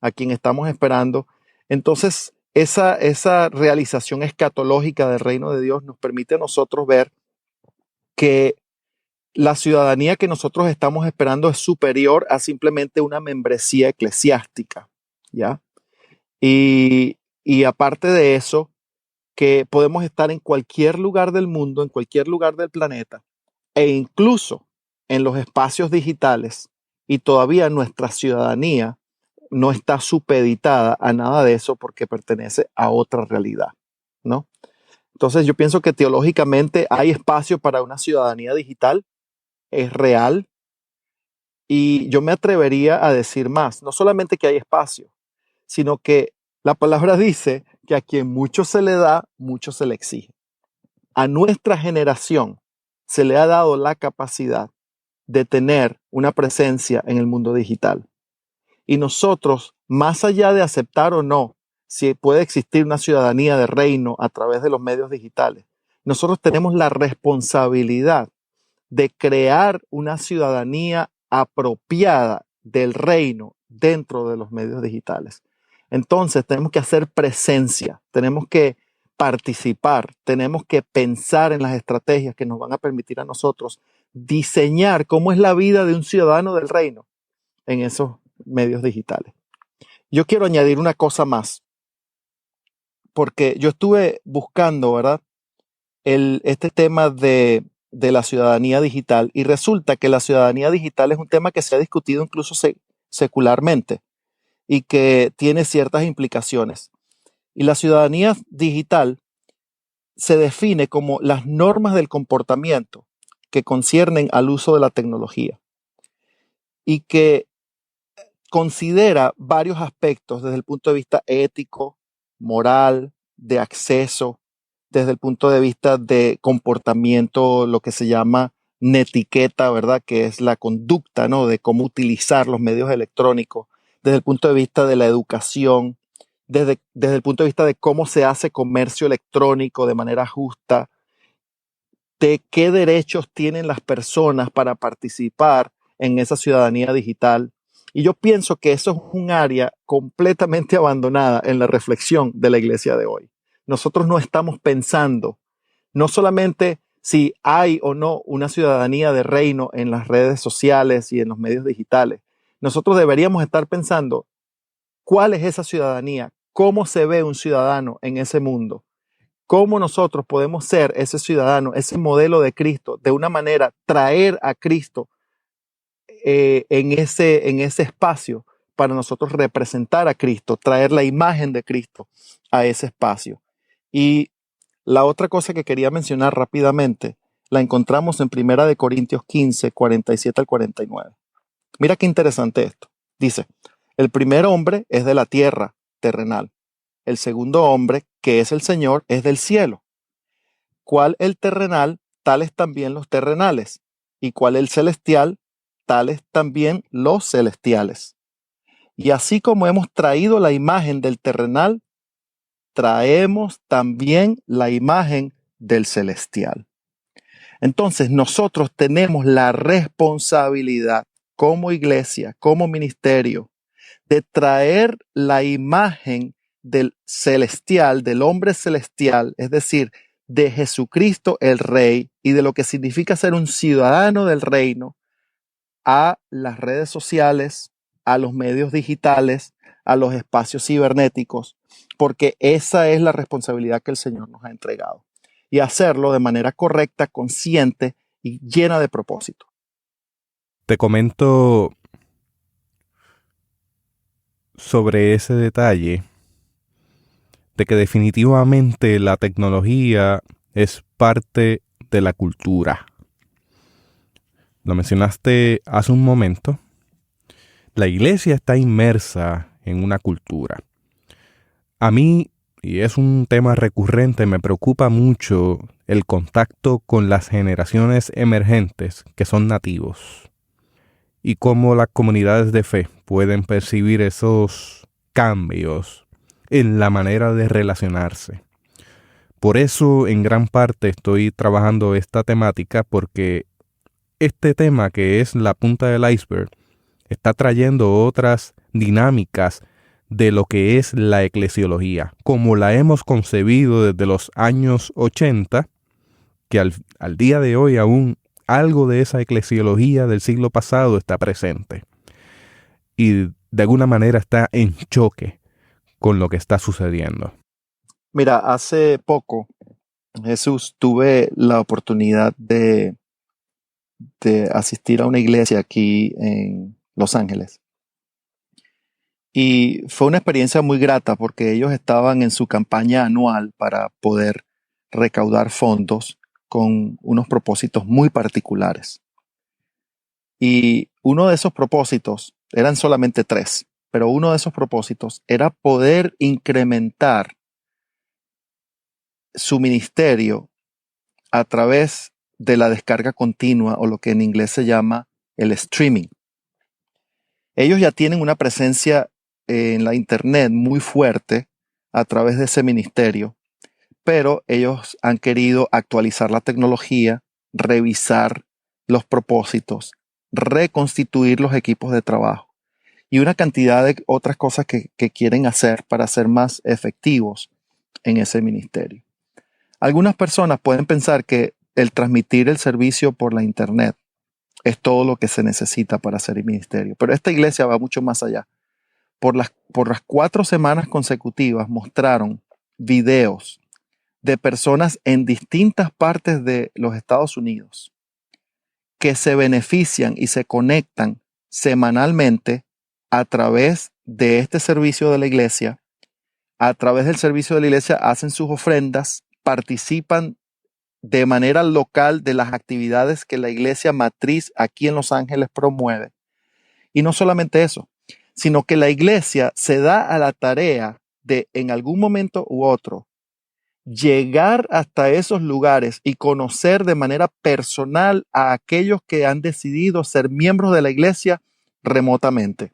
A quien estamos esperando. Entonces, esa realización escatológica del reino de Dios nos permite a nosotros ver que la ciudadanía que nosotros estamos esperando es superior a simplemente una membresía eclesiástica, ¿ya? Y aparte de eso, que podemos estar en cualquier lugar del mundo, en cualquier lugar del planeta, e incluso en los espacios digitales, y todavía nuestra ciudadanía no está supeditada a nada de eso porque pertenece a otra realidad, ¿no? Entonces yo pienso que teológicamente hay espacio para una ciudadanía digital, es real, y yo me atrevería a decir más, no solamente que hay espacio, sino que la palabra dice que a quien mucho se le da, mucho se le exige. A nuestra generación se le ha dado la capacidad de tener una presencia en el mundo digital. Y nosotros, más allá de aceptar o no si puede existir una ciudadanía de reino a través de los medios digitales, nosotros tenemos la responsabilidad de crear una ciudadanía apropiada del reino dentro de los medios digitales. Entonces tenemos que hacer presencia, tenemos que participar, tenemos que pensar en las estrategias que nos van a permitir a nosotros diseñar cómo es la vida de un ciudadano del reino en esos medios digitales. Yo quiero añadir una cosa más, porque yo estuve buscando, ¿verdad? Este tema de la ciudadanía digital, y resulta que la ciudadanía digital es un tema que se ha discutido incluso secularmente y que tiene ciertas implicaciones. Y la ciudadanía digital se define como las normas del comportamiento que conciernen al uso de la tecnología y que considera varios aspectos desde el punto de vista ético, moral, de acceso, desde el punto de vista de comportamiento, lo que se llama netiqueta, ¿verdad? Que es la conducta, ¿no? De cómo utilizar los medios electrónicos, desde el punto de vista de la educación, desde el punto de vista de cómo se hace comercio electrónico de manera justa, de qué derechos tienen las personas para participar en esa ciudadanía digital. Y yo pienso que eso es un área completamente abandonada en la reflexión de la iglesia de hoy. Nosotros no estamos pensando no solamente si hay o no una ciudadanía de reino en las redes sociales y en los medios digitales. Nosotros deberíamos estar pensando cuál es esa ciudadanía, cómo se ve un ciudadano en ese mundo, cómo nosotros podemos ser ese ciudadano, ese modelo de Cristo, de una manera traer a Cristo en ese espacio para nosotros representar a Cristo, traer la imagen de Cristo a ese espacio. Y la otra cosa que quería mencionar rápidamente la encontramos en 1 Corintios 15, 47 al 49. Mira qué interesante esto. Dice, el primer hombre es de la tierra terrenal, el segundo hombre, que es el Señor, es del cielo. ¿Cuál el terrenal? Tales también los terrenales. ¿Y cuál el celestial? Tales también los celestiales. Y así como hemos traído la imagen del terrenal, traemos también la imagen del celestial. Entonces nosotros tenemos la responsabilidad como iglesia, como ministerio, de traer la imagen del celestial, del hombre celestial, es decir, de Jesucristo el Rey y de lo que significa ser un ciudadano del reino a las redes sociales, a los medios digitales, a los espacios cibernéticos, porque esa es la responsabilidad que el Señor nos ha entregado. Y hacerlo de manera correcta, consciente y llena de propósito. Te comento sobre ese detalle de que definitivamente la tecnología es parte de la cultura. Lo mencionaste hace un momento. La iglesia está inmersa en una cultura. A mí, y es un tema recurrente, me preocupa mucho el contacto con las generaciones emergentes que son nativos y cómo las comunidades de fe pueden percibir esos cambios en la manera de relacionarse. Por eso, en gran parte, estoy trabajando esta temática porque este tema, que es la punta del iceberg, está trayendo otras dinámicas de lo que es la eclesiología, como la hemos concebido desde los años 80, que al día de hoy aún algo de esa eclesiología del siglo pasado está presente y de alguna manera está en choque con lo que está sucediendo. Mira, hace poco, Jesús, tuve la oportunidad de asistir a una iglesia aquí en Los Ángeles. Y fue una experiencia muy grata porque ellos estaban en su campaña anual para poder recaudar fondos con unos propósitos muy particulares. Y uno de esos propósitos, eran solamente 3, pero uno de esos propósitos era poder incrementar su ministerio a través de la descarga continua o lo que en inglés se llama el streaming. Ellos ya tienen una presencia en la internet muy fuerte a través de ese ministerio, pero ellos han querido actualizar la tecnología, revisar los propósitos, reconstituir los equipos de trabajo y una cantidad de otras cosas que quieren hacer para ser más efectivos en ese ministerio. Algunas personas pueden pensar que el transmitir el servicio por la internet es todo lo que se necesita para hacer el ministerio, pero esta iglesia va mucho más allá. Por las 4 semanas consecutivas mostraron videos de personas en distintas partes de los Estados Unidos que se benefician y se conectan semanalmente a través de este servicio de la iglesia. A través del servicio de la iglesia hacen sus ofrendas, participan de manera local de las actividades que la iglesia matriz aquí en Los Ángeles promueve. Y no solamente eso, sino que la iglesia se da a la tarea de, en algún momento u otro, llegar hasta esos lugares y conocer de manera personal a aquellos que han decidido ser miembros de la iglesia remotamente.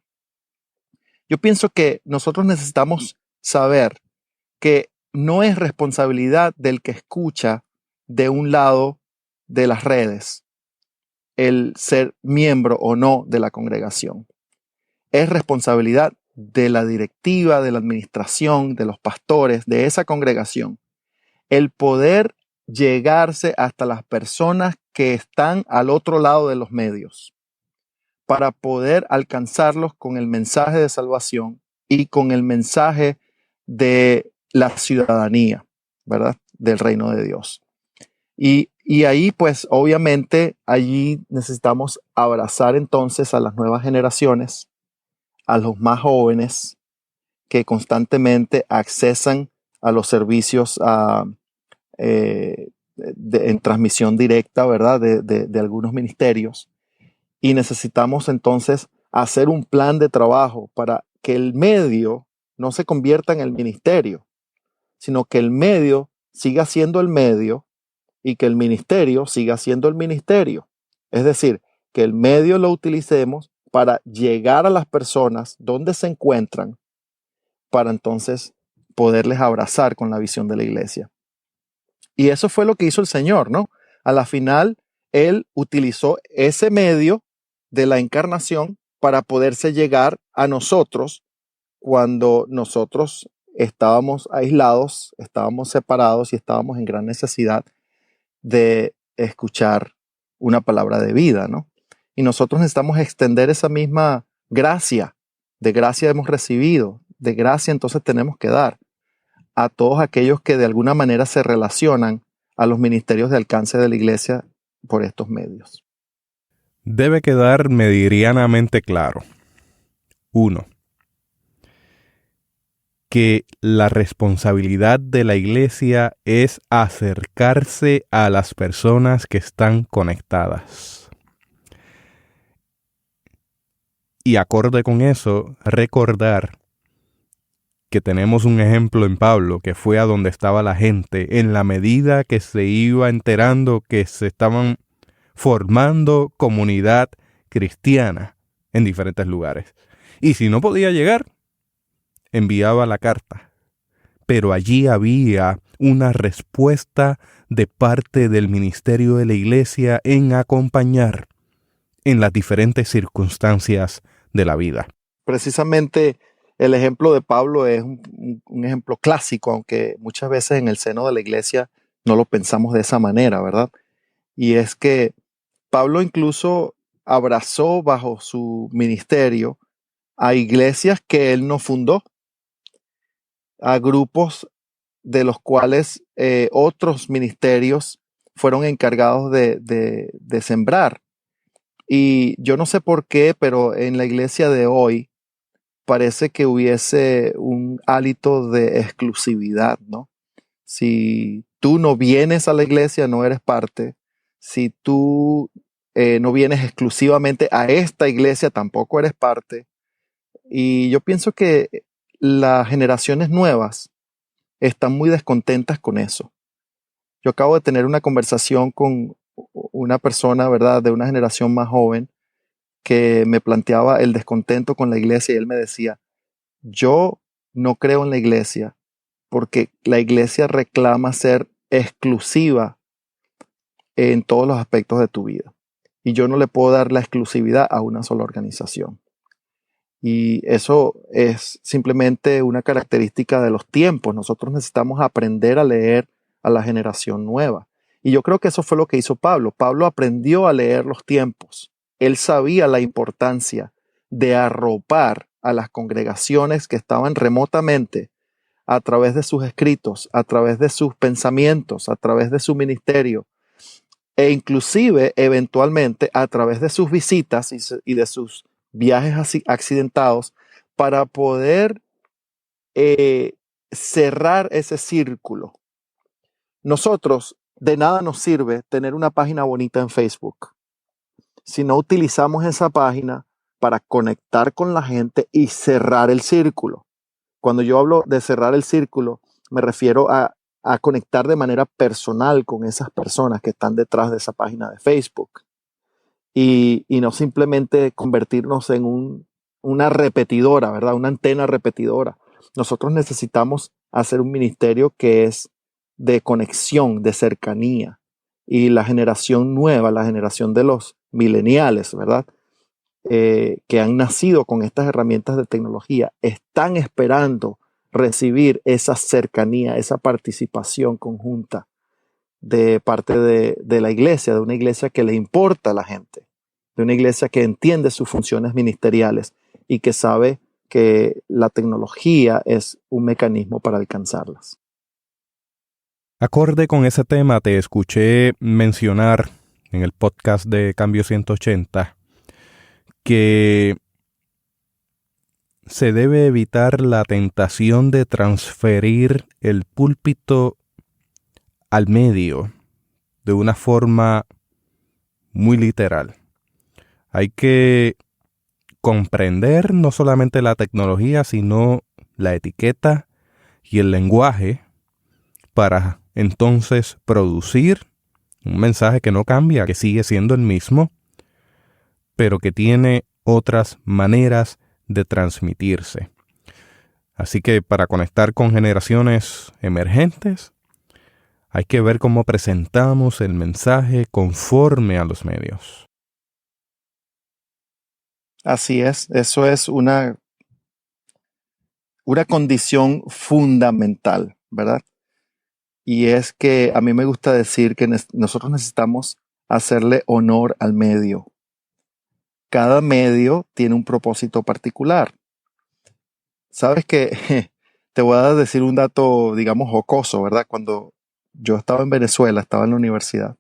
Yo pienso que nosotros necesitamos saber que no es responsabilidad del que escucha de un lado de las redes el ser miembro o no de la congregación. Es responsabilidad de la directiva, de la administración, de los pastores, de esa congregación, el poder llegarse hasta las personas que están al otro lado de los medios para poder alcanzarlos con el mensaje de salvación y con el mensaje de la ciudadanía, ¿verdad? Del reino de Dios. Y ahí, pues, obviamente, allí necesitamos abrazar entonces a las nuevas generaciones, a los más jóvenes que constantemente accesan a los servicios en transmisión directa, ¿verdad? De algunos ministerios. Y necesitamos entonces hacer un plan de trabajo para que el medio no se convierta en el ministerio, sino que el medio siga siendo el medio y que el ministerio siga siendo el ministerio. Es decir, que el medio lo utilicemos para llegar a las personas donde se encuentran, para entonces poderles abrazar con la visión de la iglesia. Y eso fue lo que hizo el Señor, ¿no? A la final, Él utilizó ese medio de la encarnación para poderse llegar a nosotros cuando nosotros estábamos aislados, estábamos separados y estábamos en gran necesidad de escuchar una palabra de vida, ¿no? Y nosotros necesitamos extender esa misma gracia. De gracia hemos recibido, de gracia entonces tenemos que dar a todos aquellos que de alguna manera se relacionan a los ministerios de alcance de la iglesia por estos medios. Debe quedar meridianamente claro. 1. Que la responsabilidad de la iglesia es acercarse a las personas que están conectadas. Y acorde con eso, recordar que tenemos un ejemplo en Pablo, que fue a donde estaba la gente, en la medida que se iba enterando que se estaban formando comunidad cristiana en diferentes lugares. Y si no podía llegar, enviaba la carta. Pero allí había una respuesta de parte del ministerio de la iglesia en acompañar en las diferentes circunstancias de la vida. Precisamente el ejemplo de Pablo es un ejemplo clásico, aunque muchas veces en el seno de la iglesia no lo pensamos de esa manera, ¿verdad? Y es que Pablo incluso abrazó bajo su ministerio a iglesias que él no fundó, a grupos de los cuales otros ministerios fueron encargados de sembrar. Y yo no sé por qué, pero en la iglesia de hoy parece que hubiese un hálito de exclusividad, ¿no? Si tú no vienes a la iglesia, no eres parte. Si tú no vienes exclusivamente a esta iglesia, tampoco eres parte. Y yo pienso que las generaciones nuevas están muy descontentas con eso. Yo acabo de tener una conversación con una persona, ¿verdad?, de una generación más joven que me planteaba el descontento con la iglesia y él me decía, yo no creo en la iglesia porque la iglesia reclama ser exclusiva en todos los aspectos de tu vida y yo no le puedo dar la exclusividad a una sola organización. Y eso es simplemente una característica de los tiempos. Nosotros necesitamos aprender a leer a la generación nueva. Y yo creo que eso fue lo que hizo Pablo. Pablo aprendió a leer los tiempos. Él sabía la importancia de arropar a las congregaciones que estaban remotamente a través de sus escritos, a través de sus pensamientos, a través de su ministerio e inclusive eventualmente a través de sus visitas y de sus viajes así accidentados para poder cerrar ese círculo. Nosotros de nada nos sirve tener una página bonita en Facebook si no utilizamos esa página para conectar con la gente y cerrar el círculo. Cuando yo hablo de cerrar el círculo, me refiero a conectar de manera personal con esas personas que están detrás de esa página de Facebook. Y no simplemente convertirnos en una repetidora, ¿verdad? Una antena repetidora. Nosotros necesitamos hacer un ministerio que es de conexión, de cercanía. Y la generación nueva, la generación de los millennials, ¿verdad? Que han nacido con estas herramientas de tecnología, están esperando recibir esa cercanía, esa participación conjunta de parte de la iglesia, de una iglesia que le importa a la gente, de una iglesia que entiende sus funciones ministeriales y que sabe que la tecnología es un mecanismo para alcanzarlas. Acorde con ese tema, te escuché mencionar en el podcast de Cambio 180 que se debe evitar la tentación de transferir el púlpito al medio de una forma muy literal. Hay que comprender no solamente la tecnología, sino la etiqueta y el lenguaje para entonces producir un mensaje que no cambia, que sigue siendo el mismo, pero que tiene otras maneras de transmitirse. Así que para conectar con generaciones emergentes, hay que ver cómo presentamos el mensaje conforme a los medios. Así es, eso es una condición fundamental, ¿verdad? Y es que a mí me gusta decir que nosotros necesitamos hacerle honor al medio. Cada medio tiene un propósito particular. Sabes que te voy a decir un dato, digamos, jocoso, ¿verdad? Cuando yo estaba en Venezuela, estaba en la universidad,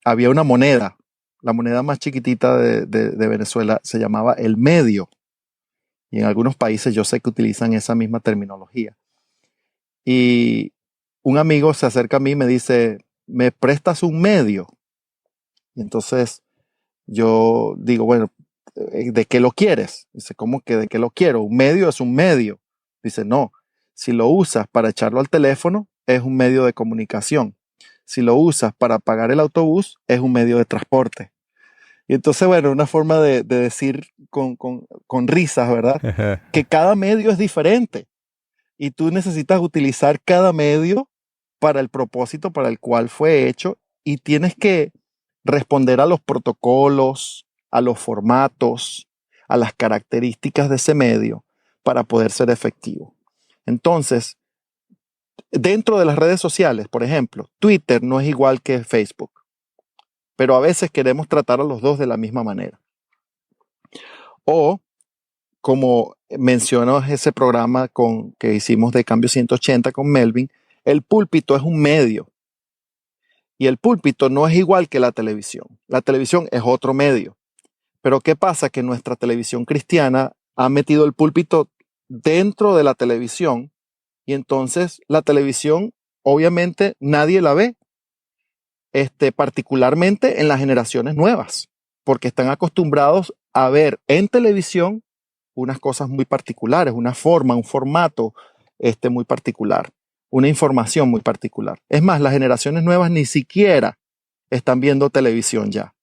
había una moneda, la moneda más chiquitita de Venezuela se llamaba el medio. Y en algunos países yo sé que utilizan esa misma terminología. Y un amigo se acerca a mí y me dice, ¿me prestas un medio? Y entonces yo digo, bueno, ¿de qué lo quieres? Dice, ¿cómo que de qué lo quiero? Un medio es un medio. Dice, no, si lo usas para echarlo al teléfono, es un medio de comunicación. Si lo usas para pagar el autobús, es un medio de transporte. Y entonces, bueno, una forma de decir con risas, ¿verdad? Que cada medio es diferente y tú necesitas utilizar cada medio para el propósito para el cual fue hecho y tienes que responder a los protocolos, a los formatos, a las características de ese medio para poder ser efectivo. Entonces, dentro de las redes sociales, por ejemplo, Twitter no es igual que Facebook, pero a veces queremos tratar a los dos de la misma manera. O, como mencionó ese programa que hicimos de Cambio 180 con Melvin, el púlpito es un medio. Y el púlpito no es igual que la televisión. La televisión es otro medio. Pero ¿qué pasa? Que nuestra televisión cristiana ha metido el púlpito dentro de la televisión y entonces la televisión obviamente nadie la ve, particularmente en las generaciones nuevas, porque están acostumbrados a ver en televisión unas cosas muy particulares, una forma, un formato muy particular, una información muy particular. Es más, las generaciones nuevas ni siquiera están viendo televisión ya.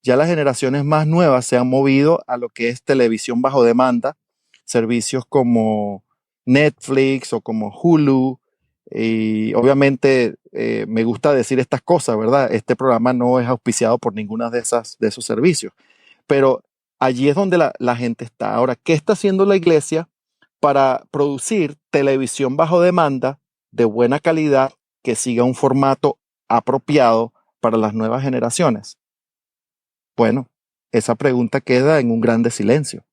Ya las generaciones más nuevas se han movido a lo que es televisión bajo demanda, servicios como Netflix o como Hulu. Y obviamente me gusta decir estas cosas, ¿verdad? Este programa no es auspiciado por ninguna de esos servicios. Pero allí es donde la gente está. Ahora, ¿qué está haciendo la iglesia para producir televisión bajo demanda de buena calidad que siga un formato apropiado para las nuevas generaciones? Bueno, esa pregunta queda en un grande silencio.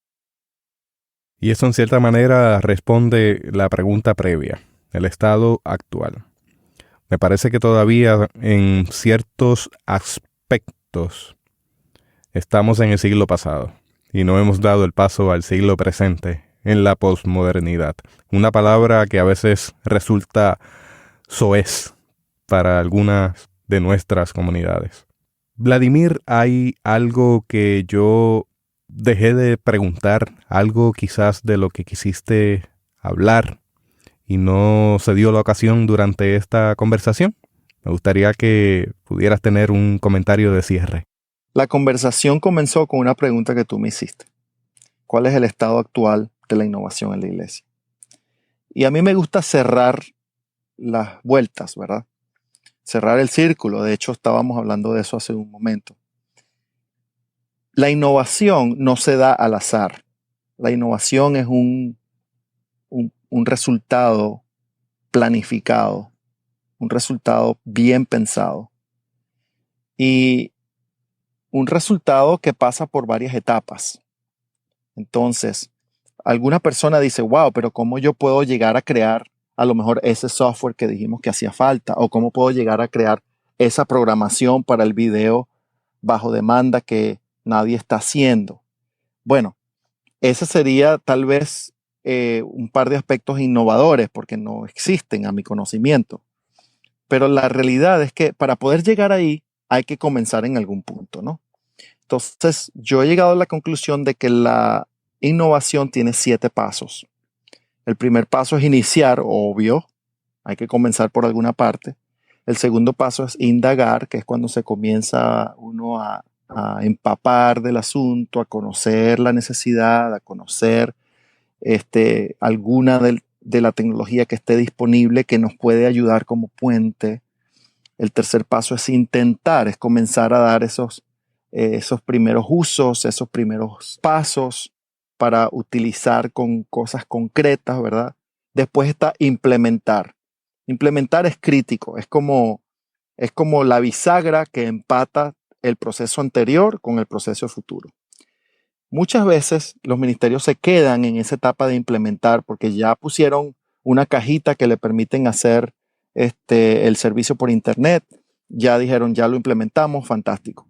Y eso en cierta manera responde la pregunta previa, el estado actual. Me parece que todavía en ciertos aspectos estamos en el siglo pasado y no hemos dado el paso al siglo presente en la posmodernidad. Una palabra que a veces resulta soez para algunas de nuestras comunidades. Vladimir, hay algo que yo dejé de preguntar, algo quizás de lo que quisiste hablar y no se dio la ocasión durante esta conversación. Me gustaría que pudieras tener un comentario de cierre. La conversación comenzó con una pregunta que tú me hiciste. ¿Cuál es el estado actual de la innovación en la iglesia? Y a mí me gusta cerrar las vueltas, ¿verdad? Cerrar el círculo. De hecho, estábamos hablando de eso hace un momento. La innovación no se da al azar. La innovación es un resultado planificado, un resultado bien pensado y un resultado que pasa por varias etapas. Entonces, alguna persona dice, wow, pero ¿cómo yo puedo llegar a crear a lo mejor ese software que dijimos que hacía falta? ¿O cómo puedo llegar a crear esa programación para el video bajo demanda que nadie está haciendo? Bueno, ese sería tal vez un par de aspectos innovadores porque no existen a mi conocimiento. Pero la realidad es que para poder llegar ahí hay que comenzar en algún punto, ¿no? Entonces, yo he llegado a la conclusión de que la innovación tiene 7 pasos. El primer paso es iniciar, obvio. Hay que comenzar por alguna parte. El segundo paso es indagar, que es cuando se comienza uno a empapar del asunto, a conocer la necesidad, a conocer alguna de la tecnología que esté disponible que nos puede ayudar como puente. El tercer paso es intentar, es comenzar a dar esos primeros usos, esos primeros pasos para utilizar con cosas concretas, ¿verdad? Después está implementar. Implementar es crítico, es como la bisagra que empata el proceso anterior con el proceso futuro. Muchas veces los ministerios se quedan en esa etapa de implementar porque ya pusieron una cajita que le permiten hacer el servicio por internet. Ya dijeron, ya lo implementamos, fantástico.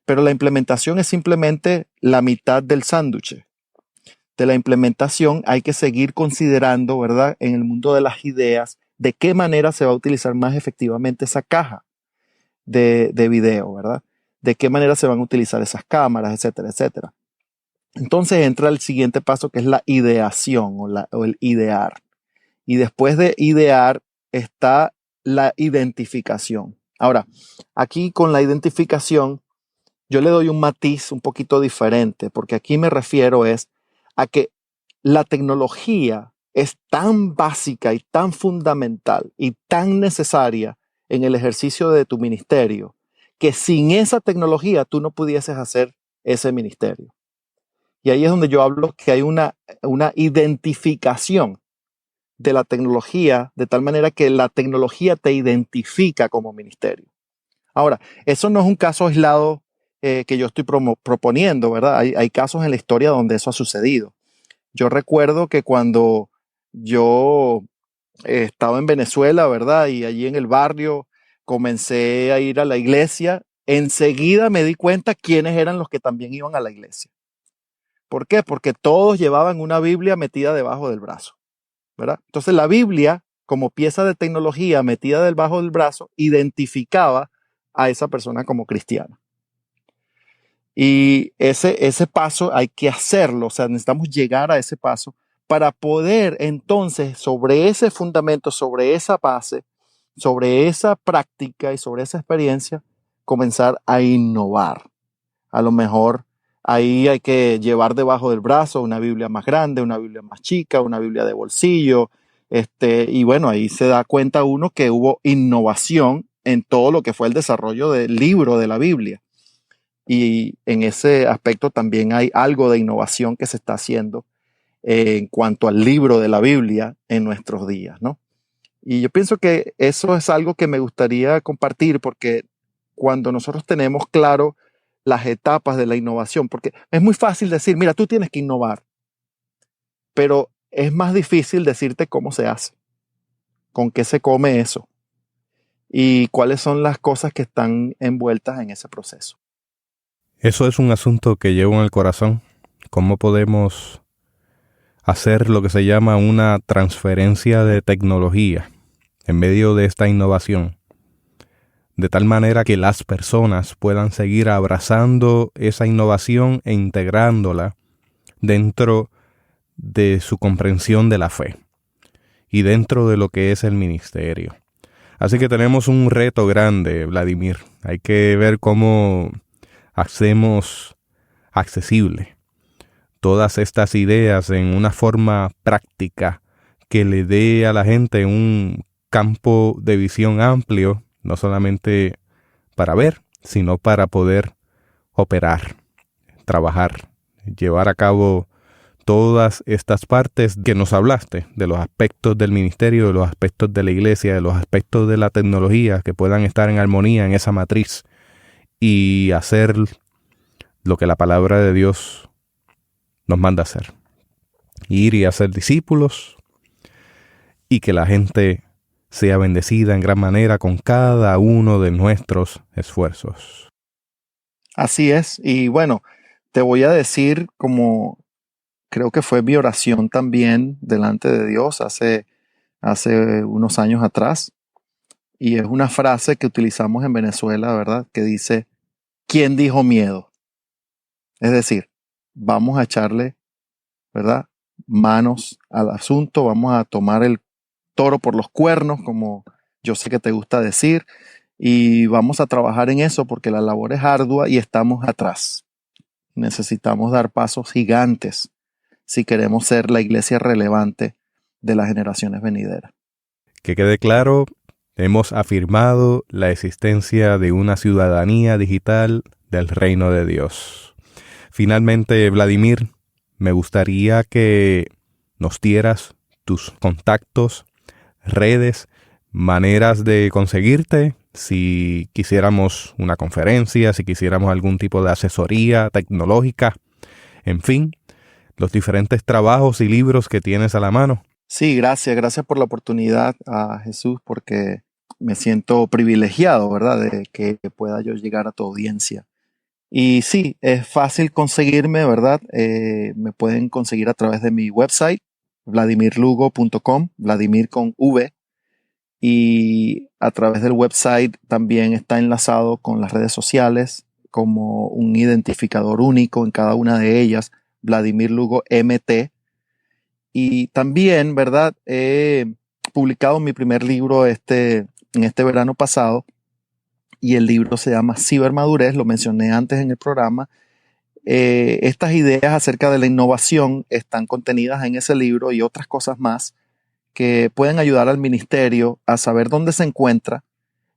Pero la implementación es simplemente la mitad del sándwich. De la implementación hay que seguir considerando, ¿verdad? En el mundo de las ideas, de qué manera se va a utilizar más efectivamente esa caja de video, ¿verdad? De qué manera se van a utilizar esas cámaras, etcétera, etcétera. Entonces entra el siguiente paso, que es la ideación o el idear. Y después de idear está la identificación. Ahora, aquí con la identificación, yo le doy un matiz un poquito diferente, porque aquí me refiero a que la tecnología es tan básica y tan fundamental y tan necesaria en el ejercicio de tu ministerio, que sin esa tecnología tú no pudieses hacer ese ministerio. Y ahí es donde yo hablo que hay una identificación de la tecnología, de tal manera que la tecnología te identifica como ministerio. Ahora, eso no es un caso aislado que yo estoy proponiendo, ¿verdad? Hay casos en la historia donde eso ha sucedido. Yo recuerdo que cuando yo estaba en Venezuela, ¿verdad? Y allí en el barrio comencé a ir a la iglesia, enseguida me di cuenta quiénes eran los que también iban a la iglesia. ¿Por qué? Porque todos llevaban una Biblia metida debajo del brazo, ¿verdad? Entonces la Biblia, como pieza de tecnología metida debajo del brazo, identificaba a esa persona como cristiana. Y ese paso hay que hacerlo, o sea, necesitamos llegar a ese paso para poder entonces sobre ese fundamento, sobre esa base, sobre esa práctica y sobre esa experiencia, comenzar a innovar. A lo mejor ahí hay que llevar debajo del brazo una Biblia más grande, una Biblia más chica, una Biblia de bolsillo, y bueno, ahí se da cuenta uno que hubo innovación en todo lo que fue el desarrollo del libro de la Biblia. Y en ese aspecto también hay algo de innovación que se está haciendo en cuanto al libro de la Biblia en nuestros días, ¿no? Y yo pienso que eso es algo que me gustaría compartir, porque cuando nosotros tenemos claro las etapas de la innovación, porque es muy fácil decir, mira, tú tienes que innovar, pero es más difícil decirte cómo se hace, con qué se come eso y cuáles son las cosas que están envueltas en ese proceso. Eso es un asunto que llevo en el corazón. ¿Cómo podemos hacer lo que se llama una transferencia de tecnología en medio de esta innovación? De tal manera que las personas puedan seguir abrazando esa innovación e integrándola dentro de su comprensión de la fe y dentro de lo que es el ministerio. Así que tenemos un reto grande, Vladimir. Hay que ver cómo hacemos accesible todas estas ideas en una forma práctica que le dé a la gente un campo de visión amplio, no solamente para ver, sino para poder operar, trabajar, llevar a cabo todas estas partes que nos hablaste, de los aspectos del ministerio, de los aspectos de la iglesia, de los aspectos de la tecnología que puedan estar en armonía en esa matriz y hacer lo que la palabra de Dios nos manda hacer. Ir y hacer discípulos y que la gente sea bendecida en gran manera con cada uno de nuestros esfuerzos. Así es. Y bueno, te voy a decir, como creo que fue mi oración también delante de Dios hace unos años atrás. Y es una frase que utilizamos en Venezuela, ¿verdad? Que dice, ¿quién dijo miedo? Es decir, vamos a echarle ¿verdad? Manos al asunto, vamos a tomar el toro por los cuernos, como yo sé que te gusta decir, y vamos a trabajar en eso porque la labor es ardua y estamos atrás. Necesitamos dar pasos gigantes si queremos ser la iglesia relevante de las generaciones venideras. Que quede claro, hemos afirmado la existencia de una ciudadanía digital del reino de Dios. Finalmente, Vladimir, me gustaría que nos dieras tus contactos, redes, maneras de conseguirte, si quisiéramos una conferencia, si quisiéramos algún tipo de asesoría tecnológica, en fin, los diferentes trabajos y libros que tienes a la mano. Sí, gracias por la oportunidad, a Jesús, porque me siento privilegiado, ¿verdad?, de que pueda yo llegar a tu audiencia. Y sí, es fácil conseguirme, ¿verdad? Me pueden conseguir a través de mi website, vladimirlugo.com, Vladimir con V, y a través del website también está enlazado con las redes sociales como un identificador único en cada una de ellas, Vladimir Lugo MT. Y también, ¿verdad? He publicado mi primer libro en este verano pasado, y el libro se llama Cibermadurez, lo mencioné antes en el programa. Estas ideas acerca de la innovación están contenidas en ese libro y otras cosas más que pueden ayudar al ministerio a saber dónde se encuentra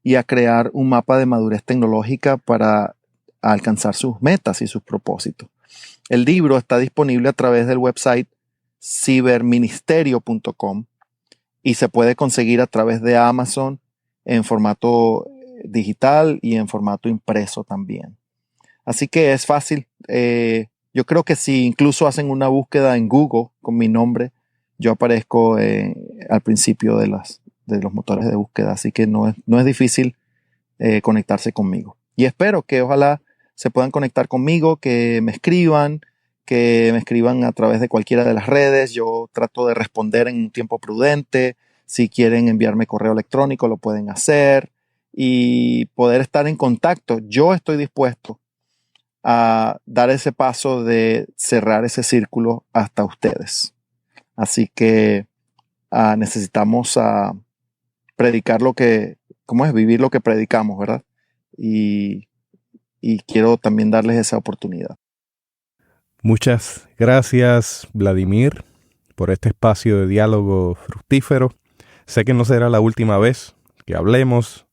y a crear un mapa de madurez tecnológica para alcanzar sus metas y sus propósitos. El libro está disponible a través del website ciberministerio.com y se puede conseguir a través de Amazon en formato digital y en formato impreso también. Así que es fácil. Yo creo que si incluso hacen una búsqueda en Google con mi nombre, yo aparezco al principio de los motores de búsqueda. Así que no es difícil conectarse conmigo. Y espero que ojalá se puedan conectar conmigo, que me escriban a través de cualquiera de las redes. Yo trato de responder en un tiempo prudente. Si quieren enviarme correo electrónico, lo pueden hacer y poder estar en contacto. Yo estoy dispuesto a dar ese paso de cerrar ese círculo hasta ustedes. Así que necesitamos predicar vivir lo que predicamos, ¿verdad? Y quiero también darles esa oportunidad. Muchas gracias, Vladimir, por este espacio de diálogo fructífero. Sé que no será la última vez que hablemos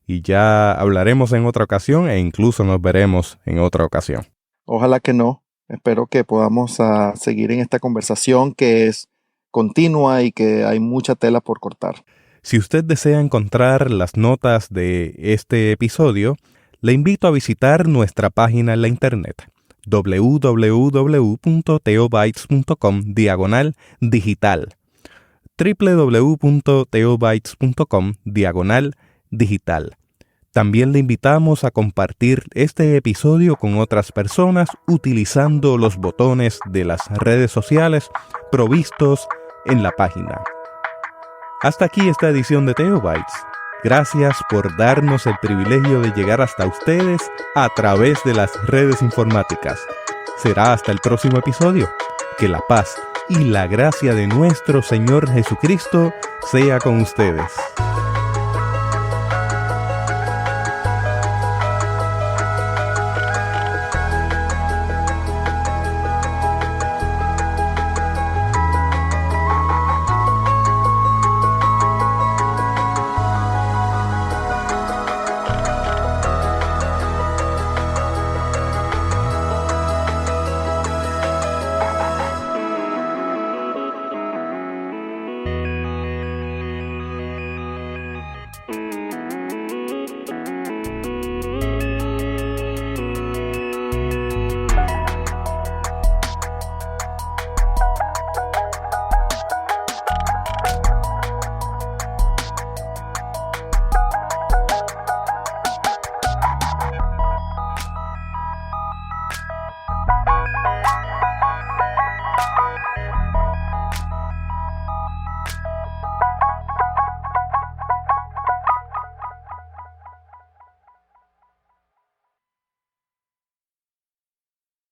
y ya hablaremos en otra ocasión e incluso nos veremos en otra ocasión. Ojalá que no. Espero que podamos seguir en esta conversación que es continua y que hay mucha tela por cortar. Si usted desea encontrar las notas de este episodio, le invito a visitar nuestra página en la internet www.theobytes.com/digital www.theobytes.com/digital. También le invitamos a compartir este episodio con otras personas utilizando los botones de las redes sociales provistos en la página. Hasta aquí esta edición de Theobytes. Gracias por darnos el privilegio de llegar hasta ustedes a través de las redes informáticas. Será hasta el próximo episodio. Que la paz y la gracia de nuestro Señor Jesucristo sea con ustedes.